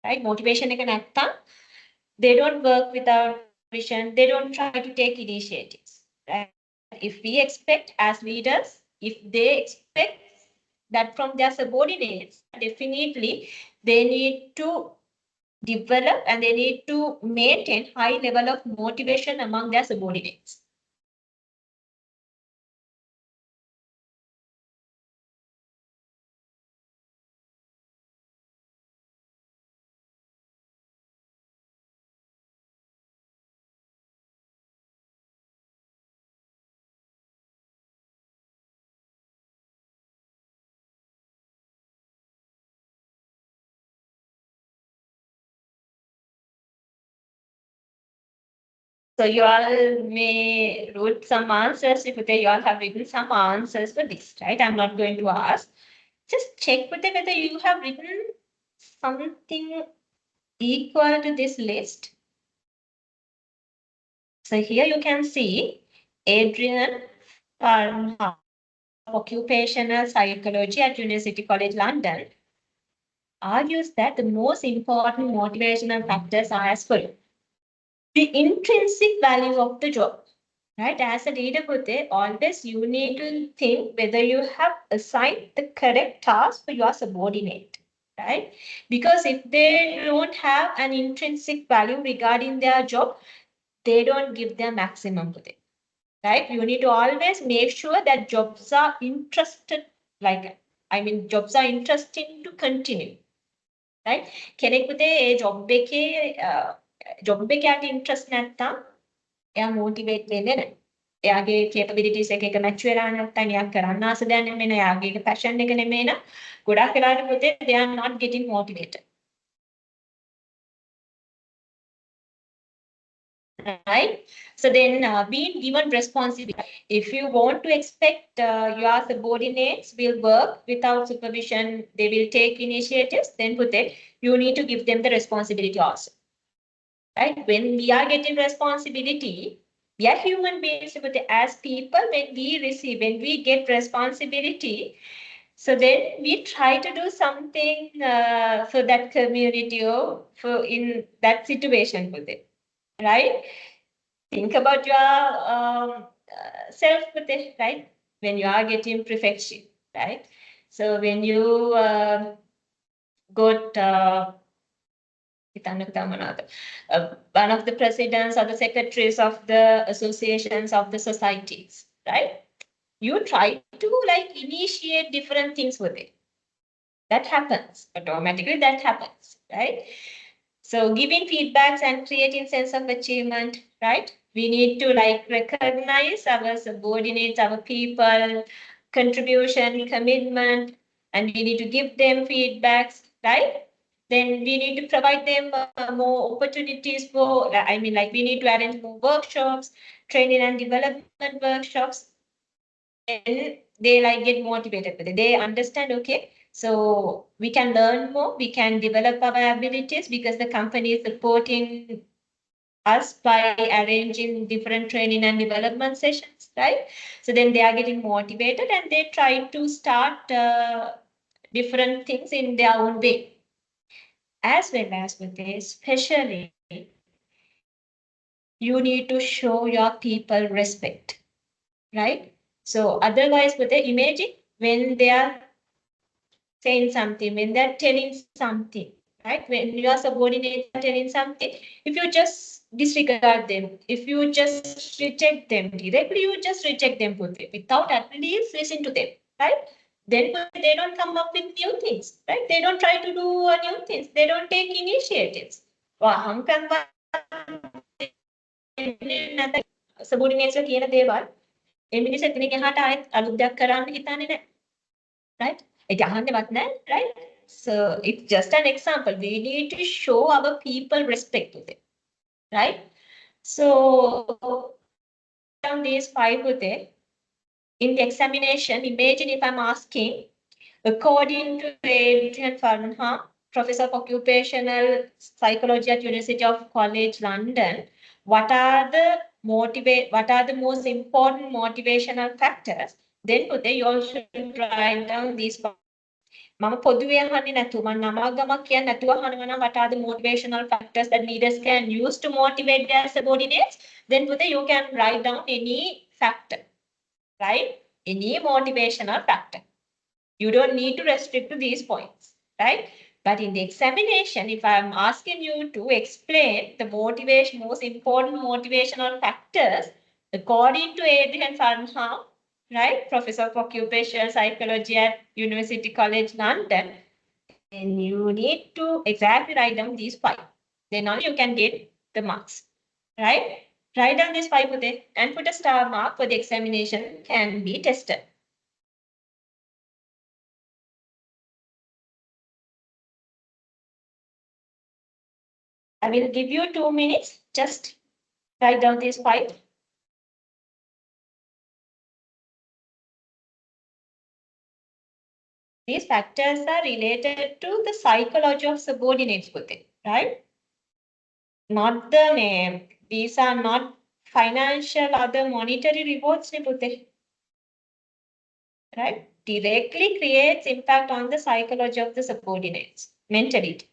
right? Motivation they don't work without vision, they don't try to take initiatives, right? If we expect as leaders, if they expect that from their subordinates, definitely they need to develop and they need to maintain high level of motivation among their subordinates. So you all may wrote some answers if you all have written some answers for this, right? I'm not going to ask. Just check whether you have written something equal to this list. So here you can see Adrian Farnham, occupational psychology at University College London, argues that the most important motivational factors are as follows. The intrinsic value of the job. Right, as a leader, always you need to think whether you have assigned the correct task for your subordinate, right? Because if they don't have an intrinsic value regarding their job, they don't give their maximum, right? You need to always make sure that jobs are interested, jobs are interesting to continue, right? කෙනෙක් පුතේ job එකේ interest නැත්තම් එයා motivate වෙන්නේ නැහැ. එයාගේ capabilities එක match වෙලා නැත්නම් එයා කරන්න ආස දෙයක් නෙමෙයි එයාගේ passion එක නෙමෙයි න ะ ගොඩක් වෙලාවට පුතේ they are not getting motivated. Right? So then being given responsibility. If you want to expect your subordinates will work without supervision, they will take initiatives, then you need to give them the responsibility also. Right? When we are getting responsibility, we are human beings, but as people, when we get responsibility, so then we try to do something for that community or for in that situation with it, right? Think about your self with it, right? When you are getting perfection, right? So when you got one of the presidents or the secretaries of the associations of the societies, right? You try to initiate different things with it. That happens automatically. That happens, right? So giving feedbacks and creating sense of achievement, right? We need to recognize our subordinates, our people, contribution, commitment, and we need to give them feedbacks, right? Then we need to provide them more opportunities for, we need to arrange more workshops, training and development workshops. And they get motivated with it. They understand, okay, so we can learn more, we can develop our abilities because the company is supporting us by arranging different training and development sessions, right? So then they are getting motivated and they try to start different things in their own way. As well as with this, especially, you need to show your people respect, right? So otherwise, with the imagine when they are saying something, when they're telling something, right? When your subordinates are telling something, if you just disregard them, if you just reject them directly, you just reject them without at least listen to them, right? Then they don't come up with new things, right? They don't try to do new things. They don't take initiatives. Subordinates කියන දේවල් එමිනිස් එතනින් එහාට ආයෙත් අලුත් දෙයක් කරන්න හිතන්නේ නැහැ, right? Right? So it's just an example. We need to show our people respect with it, right? So down these 5 with it. In the examination, imagine if I'm asking, according to Adrian Farnham, Professor of Occupational Psychology at University of College London, what are the most important motivational factors? Then you all should write down these. මම පොදුවේ අහන්නේ නැතුව මම නමගමක් කියන්නේ නැතුව අහනවා නම් what are the motivational factors that leaders can use to motivate their subordinates, then you can write down any factor, right? Any motivational factor. You don't need to restrict to these points, right? But in the examination, if I'm asking you to explain the most important motivational factors according to Adrian Farnham, right? Professor of Occupational Psychology at University College London, then you need to exactly write down these 5. Then only you can get the marks, right? Write down these 5 and put a star mark for the examination can be tested. I will give you 2 minutes. Just write down these 5. These factors are related to the psychology of subordinates, right? not the name. These are not financial other monetary rewards, right? Directly creates impact on the psychology of the subordinates, mentality.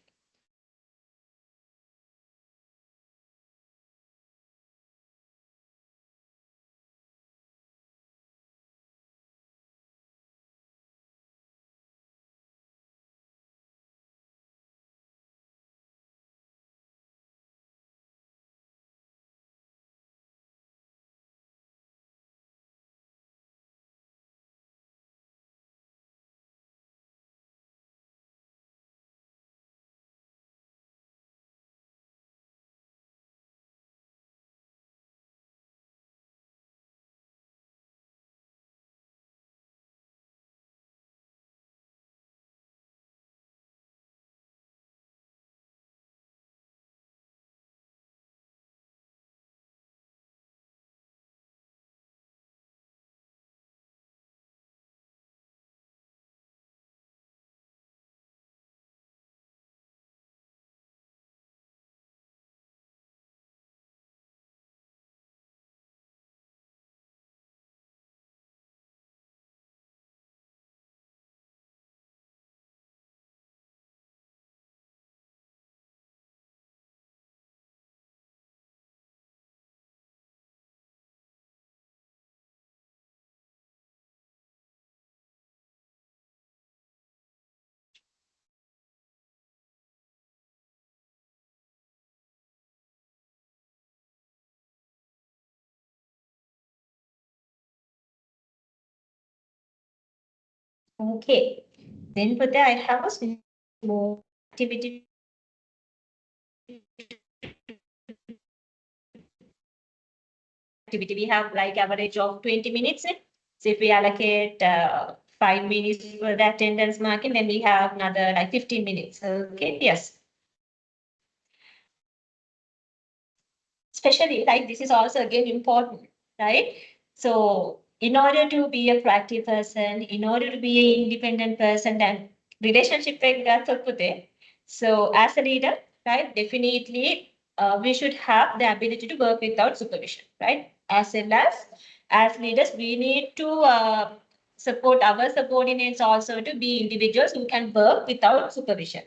Okay. Then for that, I have a small activity. We have like average of 20 minutes. So if we allocate 5 minutes for the attendance marking, then we have another like 15 minutes. Okay, yes. Especially like this is also again important, right? So in order to be a proactive person, in order to be an independent person and relationship so as a leader, right, definitely we should have the ability to work without supervision, right? As well as leaders, we need to support our subordinates also to be individuals who can work without supervision,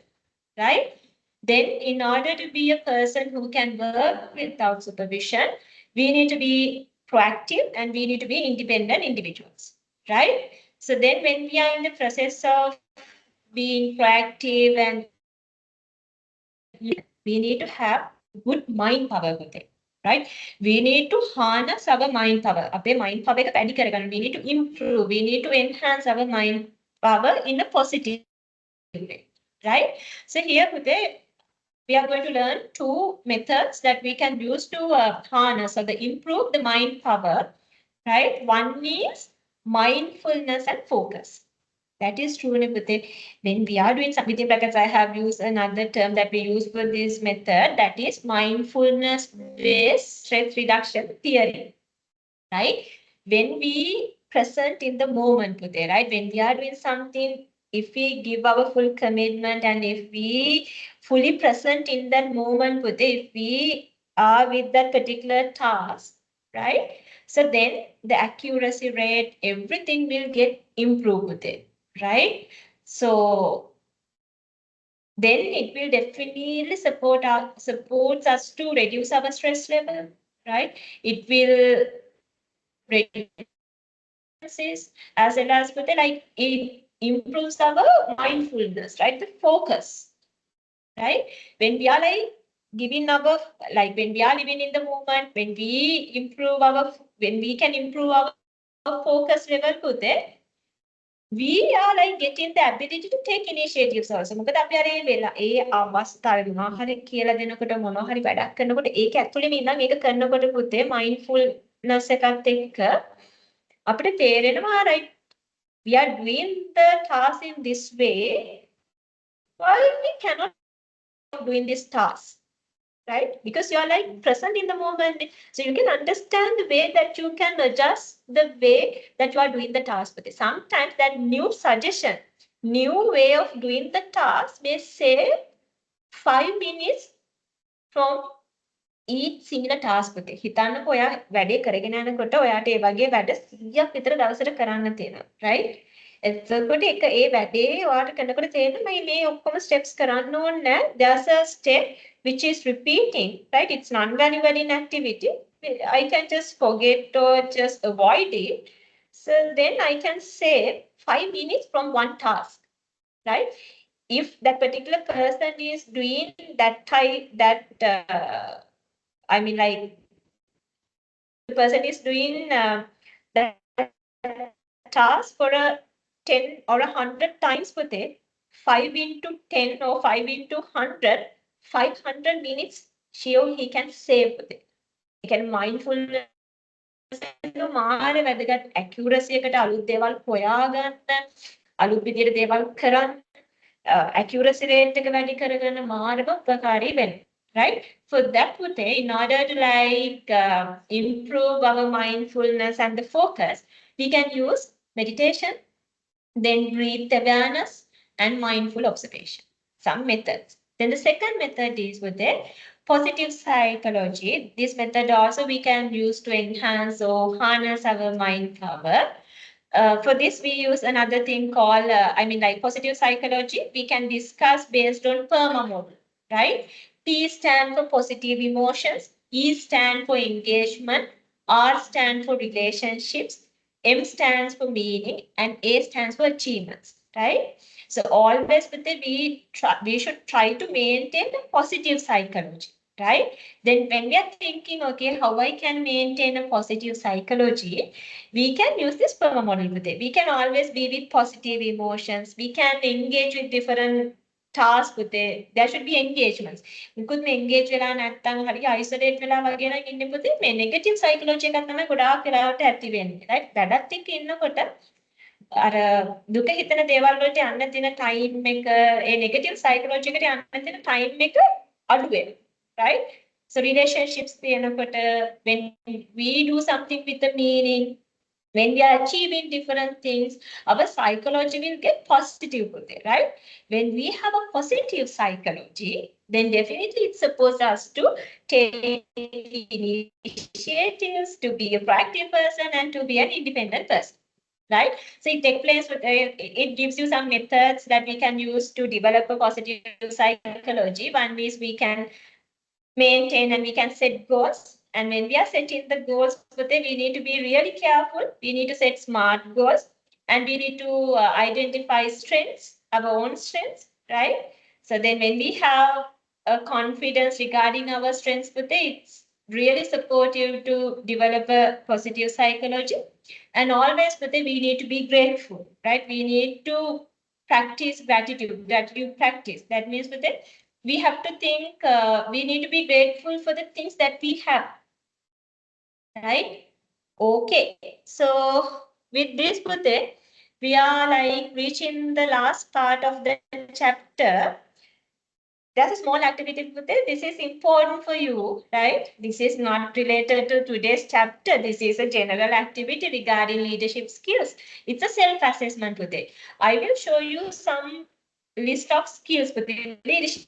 right? Then in order to be a person who can work without supervision, we need to be proactive and we need to be independent individuals, right? So then when we are in the process of being proactive and we need to have good mind power with it, right? We need to harness our mind power. අපේ mind power එක වැඩි කරගන්න. We need to improve. We need to enhance our mind power in a positive way, right? So here today we are going to learn two methods that we can use to harness or improve the mind power, right? One is mindfulness and focus. That is true with it. When we are doing something, because I have used another term that we use for this method, that is mindfulness-based stress reduction theory, right? When we present in the moment, right? When we are doing something, if we give our full commitment and if we fully present in that moment, if we are with that particular task, right? So then the accuracy rate, everything will get improved with it, right? So then it will definitely supports us to reduce our stress level, right? It will reduce as well as with the, like it improves our mindfulness, right? The focus, right? When we are like giving our like when we are living in the moment, when we can improve our focus level with it, we are like getting the ability to take initiatives also. මොකද අපි අර ඒ අවස්ථාවේ මොනවා හරි කියලා දෙනකොට මොනවා හරි වැඩක් කරනකොට ඒක ඇතුළේම ඉඳන් ඒක කරනකොට පුතේ mindfulness එකත් එක්ක අපිට තේරෙනවා right, we are doing the task in this way, why we cannot doing this task, right? Because you are like present in the moment, so you can understand the way that you can adjust the way that you are doing the task. But sometimes that new suggestion, new way of doing the task may save 5 minutes from each similar task පුතේ. හිතන්නකෝ ඔයා වැඩේ කරගෙන යනකොට ඔයාට ඒ වගේ වැඩ 100ක් විතර දවසට කරන්න තියෙනවා. right? එතකොට ඒ වැඩේ ඔයාට කරනකොට තේරෙනවා මේ ඔක්කොම steps කරන්න ඕනේ. There's a step which is repeating, right? It's non-value adding activity. I can just forget or just avoid it. So then I can save 5 minutes from one task, right? If that particular person is doing that I mean, like the person is doing that task for a 10 or 100 times per day, 5 into 10 or 5 into 100, 500 minutes sure he can save per day. He can mindfulness මාර වැදගත් accuracy එකට අලුත් දේවල් හොයාගන්න අලුත් විදිහට දේවල් කරන්න accuracy rate එක වැඩි කරගන්න මාරම උපකාරී වෙනවා. Right? For that, in order to improve our mindfulness and the focus, we can use meditation, then breath awareness, and mindful observation. Some methods. Then the second method is positive psychology. This method also we can use to enhance or harness our mind power. For this, we use another thing called, positive psychology. We can discuss based on PERMA model, right? P stand for positive emotions, E stand for engagement, R stands for relationships, M stands for meaning, and A stands for achievements, right? So always with it, we should try to maintain a positive psychology, right? Then when we are thinking, okay, how I can maintain a positive psychology, we can use this PERMA model with it. We can always be with positive emotions. We can engage with different tasks with it. There should be engagements. We could engage වෙලා නැත්නම් හරි isolate වෙලා වගේ නම් ඉන්නේ පුතේ මේ negative psychology එකක් තමයි ගොඩාක් වෙලාවට ඇති වෙන්නේ. right? වැඩත් එක්ක ඉන්නකොට අර දුක හිතන දේවල් වලට යන්න තියෙන time එක ඒ negative psychology එකට යන්න තියෙන time එක අඩු වෙනවා. right? So relationships තියෙනකොට when we do something with the meaning, when we are achieving different things, our psychology will get positive with it, right? When we have a positive psychology, then definitely it supports us to take initiatives, to be a proactive person, and to be an independent person, right? So it takes place with, it gives you some methods that we can use to develop a positive psychology. One is we can maintain and we can set goals. And when we are setting the goals, we need to be really careful. We need to set smart goals and we need to identify strengths, our own strengths, right? So then when we have a confidence regarding our strengths, it's really supportive to develop a positive psychology. And always, we need to be grateful, right? We need to practice gratitude practice. That means we have to think, we need to be grateful for the things that we have. Right? Okay. So with this, we are reaching the last part of the chapter. There's a small activity with it. This is important for you, right? This is not related to today's chapter. This is a general activity regarding leadership skills. It's a self-assessment with it. I will show you some list of skills within leadership.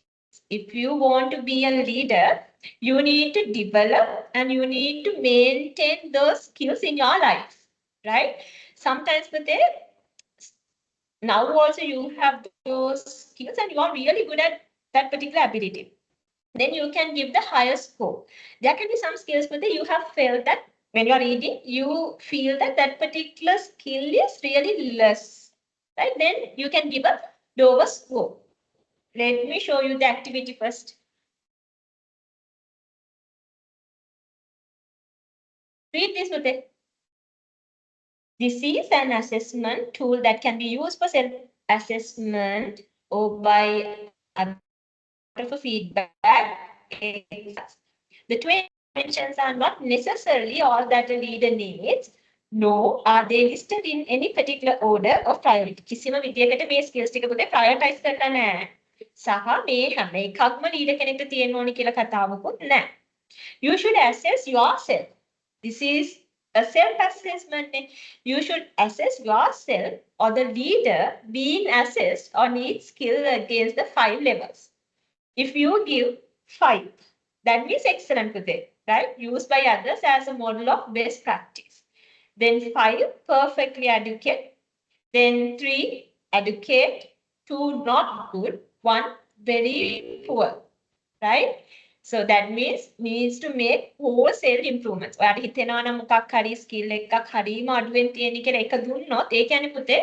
If you want to be a leader, you need to develop and you need to maintain those skills in your life, right? Sometimes now also you have those skills and you are really good at that particular ability. Then you can give the highest score. There can be some skills, but you have felt that when you are reading, you feel that that particular skill is really less, right? Then you can give a lower score. Let me show you the activity first. Read this with it. This is an assessment tool that can be used for self-assessment or by other feedback. The 20 dimensions are not necessarily all that a leader needs, nor are they listed in any particular order of priority. කිසිම විදියකට මේ skills ටික පුතේ prioritize කරලා නැහැ. සහ මේ හැම එකක්ම leader කෙනෙක්ට තියෙන්න ඕනි කියලා කතාවකුත් නැහැ. You should assess yourself. This is a self-assessment. You should assess yourself or the leader being assessed on each skill against the 5 levels. If you give 5, That means excellent with it, right? Used by others as a model of best practice. Then 5, perfectly adequate. Then 3, adequate. 2, not good. 1, very poor, right? So that means needs to make wholesale improvements. ඔයාට හිතෙනවා නම් මොකක් හරි skill එකක් හරීම අඩුවෙන් තියෙන කියලා එක දුන්නොත් ඒ කියන්නේ පුතේ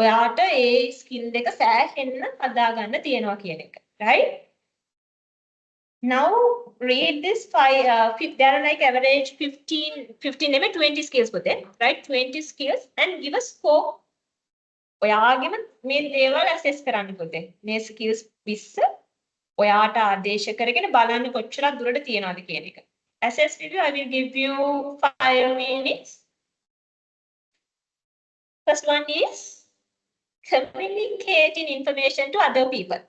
ඔයාට ඒ skill එක සෑහෙන්න හදාගන්න තියෙනවා කියන එක, right? Now read this there are like average 15 maybe 20 skills with it, right? 20 skills and give a score. ඔයාගෙම මේ දේවල් assess කරන්න පුතේ. මේ skills 20 ඔයාට ආදේශ කරගෙන බලන්න කොච්චරක් දුරට තියනවද කියන එක. Assess review, I will give you 5 minutes. First one is communicating information to other people.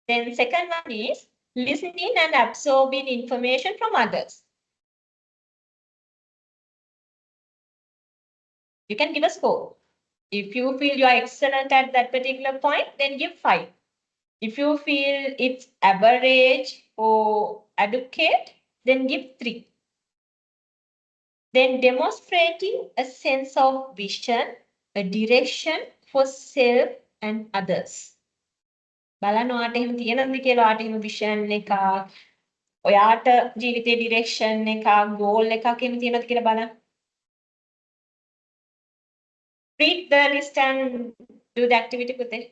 Then second one is listening and absorbing information from others. You can give a score. If you feel you are excellent at that particular point, then give 5. If you feel it's average or adequate, then give 3. Then demonstrating a sense of vision, a direction for self and others. බලන්න ඔයාට එහෙම තියෙනවද කියලා ඔයාට එහෙම vision එකක් ඔයාට ජීවිතේ direction එකක් goal එකක් එහෙම තියෙනවද කියලා බලන්න. Read the list and do the activity with it.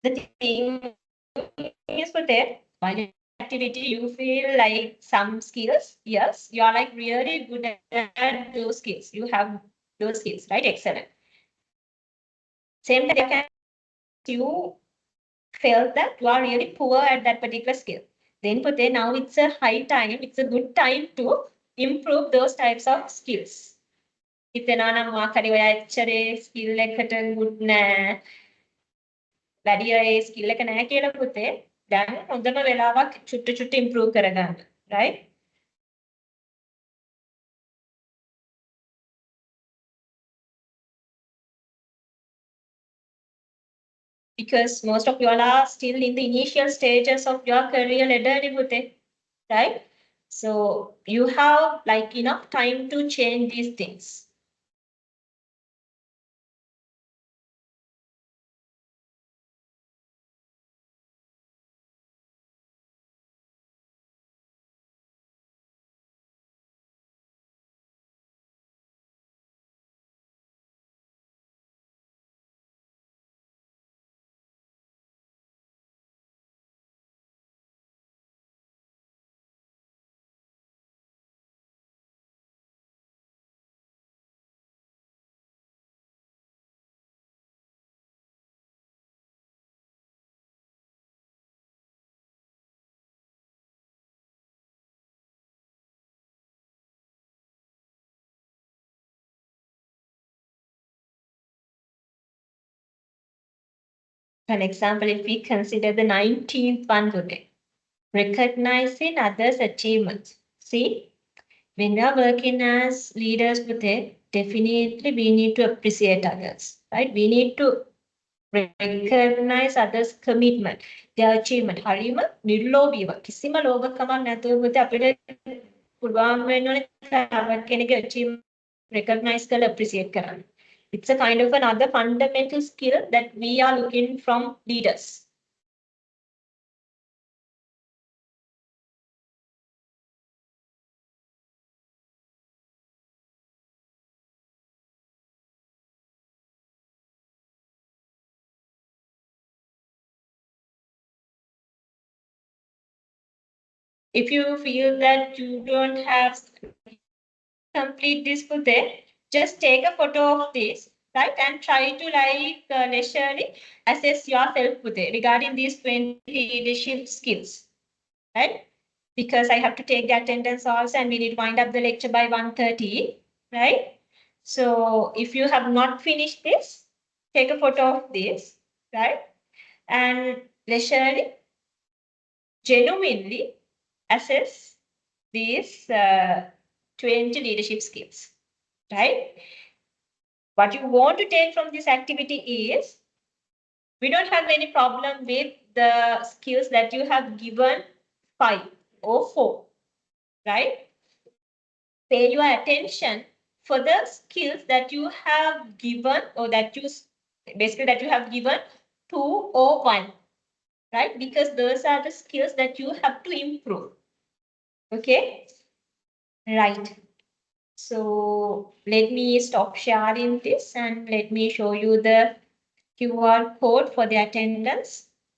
The thing is for that, while activity you feel like some skills, yes, you are like really good at those skills. You have those skills, right? Excellent. Same time, you felt that you are really poor at that particular skill. Then for that, now it's a high time, it's a good time to improve those types of skills. හිතනවා නම් මොකක් හරි ඔයා එච්චරේ skill එකට good නෑ. වැඩි ඒ skill එක නැහැ කියලා පුතේ. දැන් හොඳම වෙලාවක් චුට්ට improve කරගන්න, right? Because most of you all are still in the initial stages of your career ladder, right? So you have like enough time to change these things. For example, if we consider the 19th one today, recognizing others' achievements. See, when we are working as leaders with it, definitely we need to appreciate others, right? We need to recognize others' commitment, their achievement. හරිම නිර්ලෝභීව කිසිම ලෝභකමක් නැතුව පුතේ අපිට පුළුවන් වෙනවනේ තව කෙනෙක්ගේ achievement recognize කරලා appreciate කරන්න. It's a kind of another fundamental skill that we are looking from leaders. If you feel that you don't have complete this Pute, just take a photo of this, right? And try to leisurely assess yourself Pute regarding these 20 leadership skills, right? Because I have to take the attendance also and we need to wind up the lecture by 1:30, right? So if you have not finished this, take a photo of this, right? And leisurely, genuinely assess these 20 leadership skills, right? What you want to take from this activity is, we don't have any problem with the skills that you have given 5 or 4, right? Pay your attention for the skills that you have given, or that you basically that you have given 2 or 1, right? Because those are the skills that you have to improve. Okay, right. So let me stop sharing this and let me show you the QR code for the attendance.